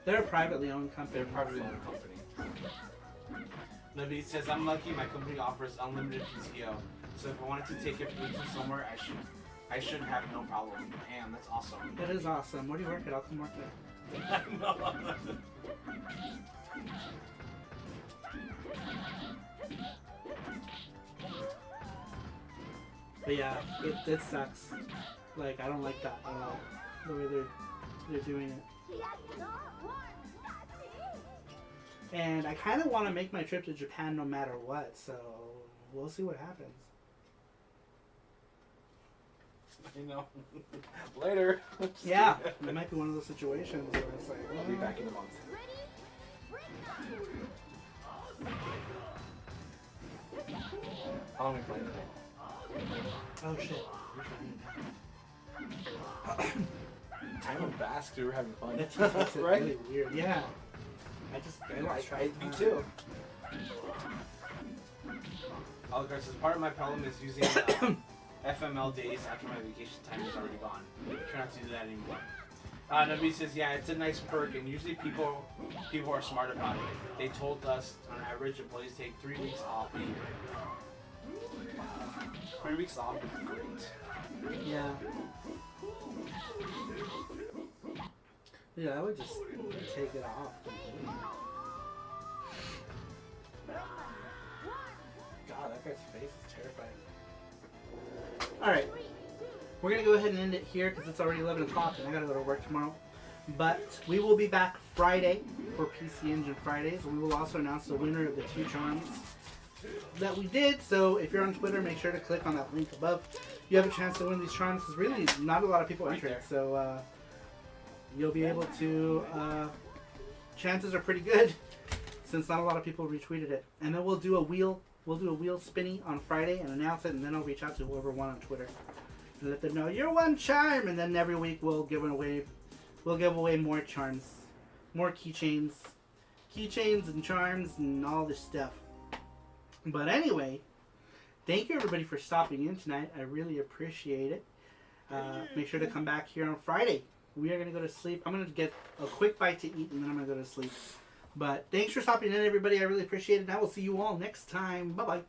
They're a privately owned company. They're privately owned company. Nobody says I'm lucky. My company offers unlimited PTO. So if I wanted to take a vacation somewhere, I should have no problem. Damn, that's awesome. That is awesome. Where do you work at? I'll come work there. But yeah, it sucks. Like, I don't like that at all. The way they're doing it. And I kind of want to make my trip to Japan no matter what, so we'll see what happens. You know, later. Yeah, it might be one of those situations where it's like, I'll be back in a month. How long are we playing today? oh shit. Time went fast 'cause we were having fun. That's Right? really weird. Yeah. I lost track of Me time. too. Oliver says, part of my problem is using FML days after my vacation time is already gone. Try not to do that anymore. Nabi says, yeah, it's a nice perk, and usually people are smart about it. They told us, on average, employees take 3 weeks off a year. 3 weeks off is great. Yeah. Yeah, I would just take it off. God, that guy's face is terrifying. Alright. We're going to go ahead and end it here because it's already 11 o'clock and I got to go to work tomorrow. But we will be back Friday for PC Engine Fridays. We will also announce the winner of the 2 charms that we did. So if you're on Twitter, make sure to click on that link above. You have a chance to win these charms. There's really not a lot of people entering. So you'll be able to... chances are pretty good since not a lot of people retweeted it. And then we'll do a wheel spinny on Friday and announce it, and then I'll reach out to whoever won on Twitter and let them know you're one charm. And then every week we'll give away more charms, more keychains and charms and all this stuff. But anyway, thank you everybody for stopping in tonight. I really appreciate it. Make sure to come back here on Friday. We are going to go to sleep. I'm going to get a quick bite to eat and then I'm going to go to sleep. But thanks for stopping in, everybody. I really appreciate it. And I will see you all next time. Bye-bye.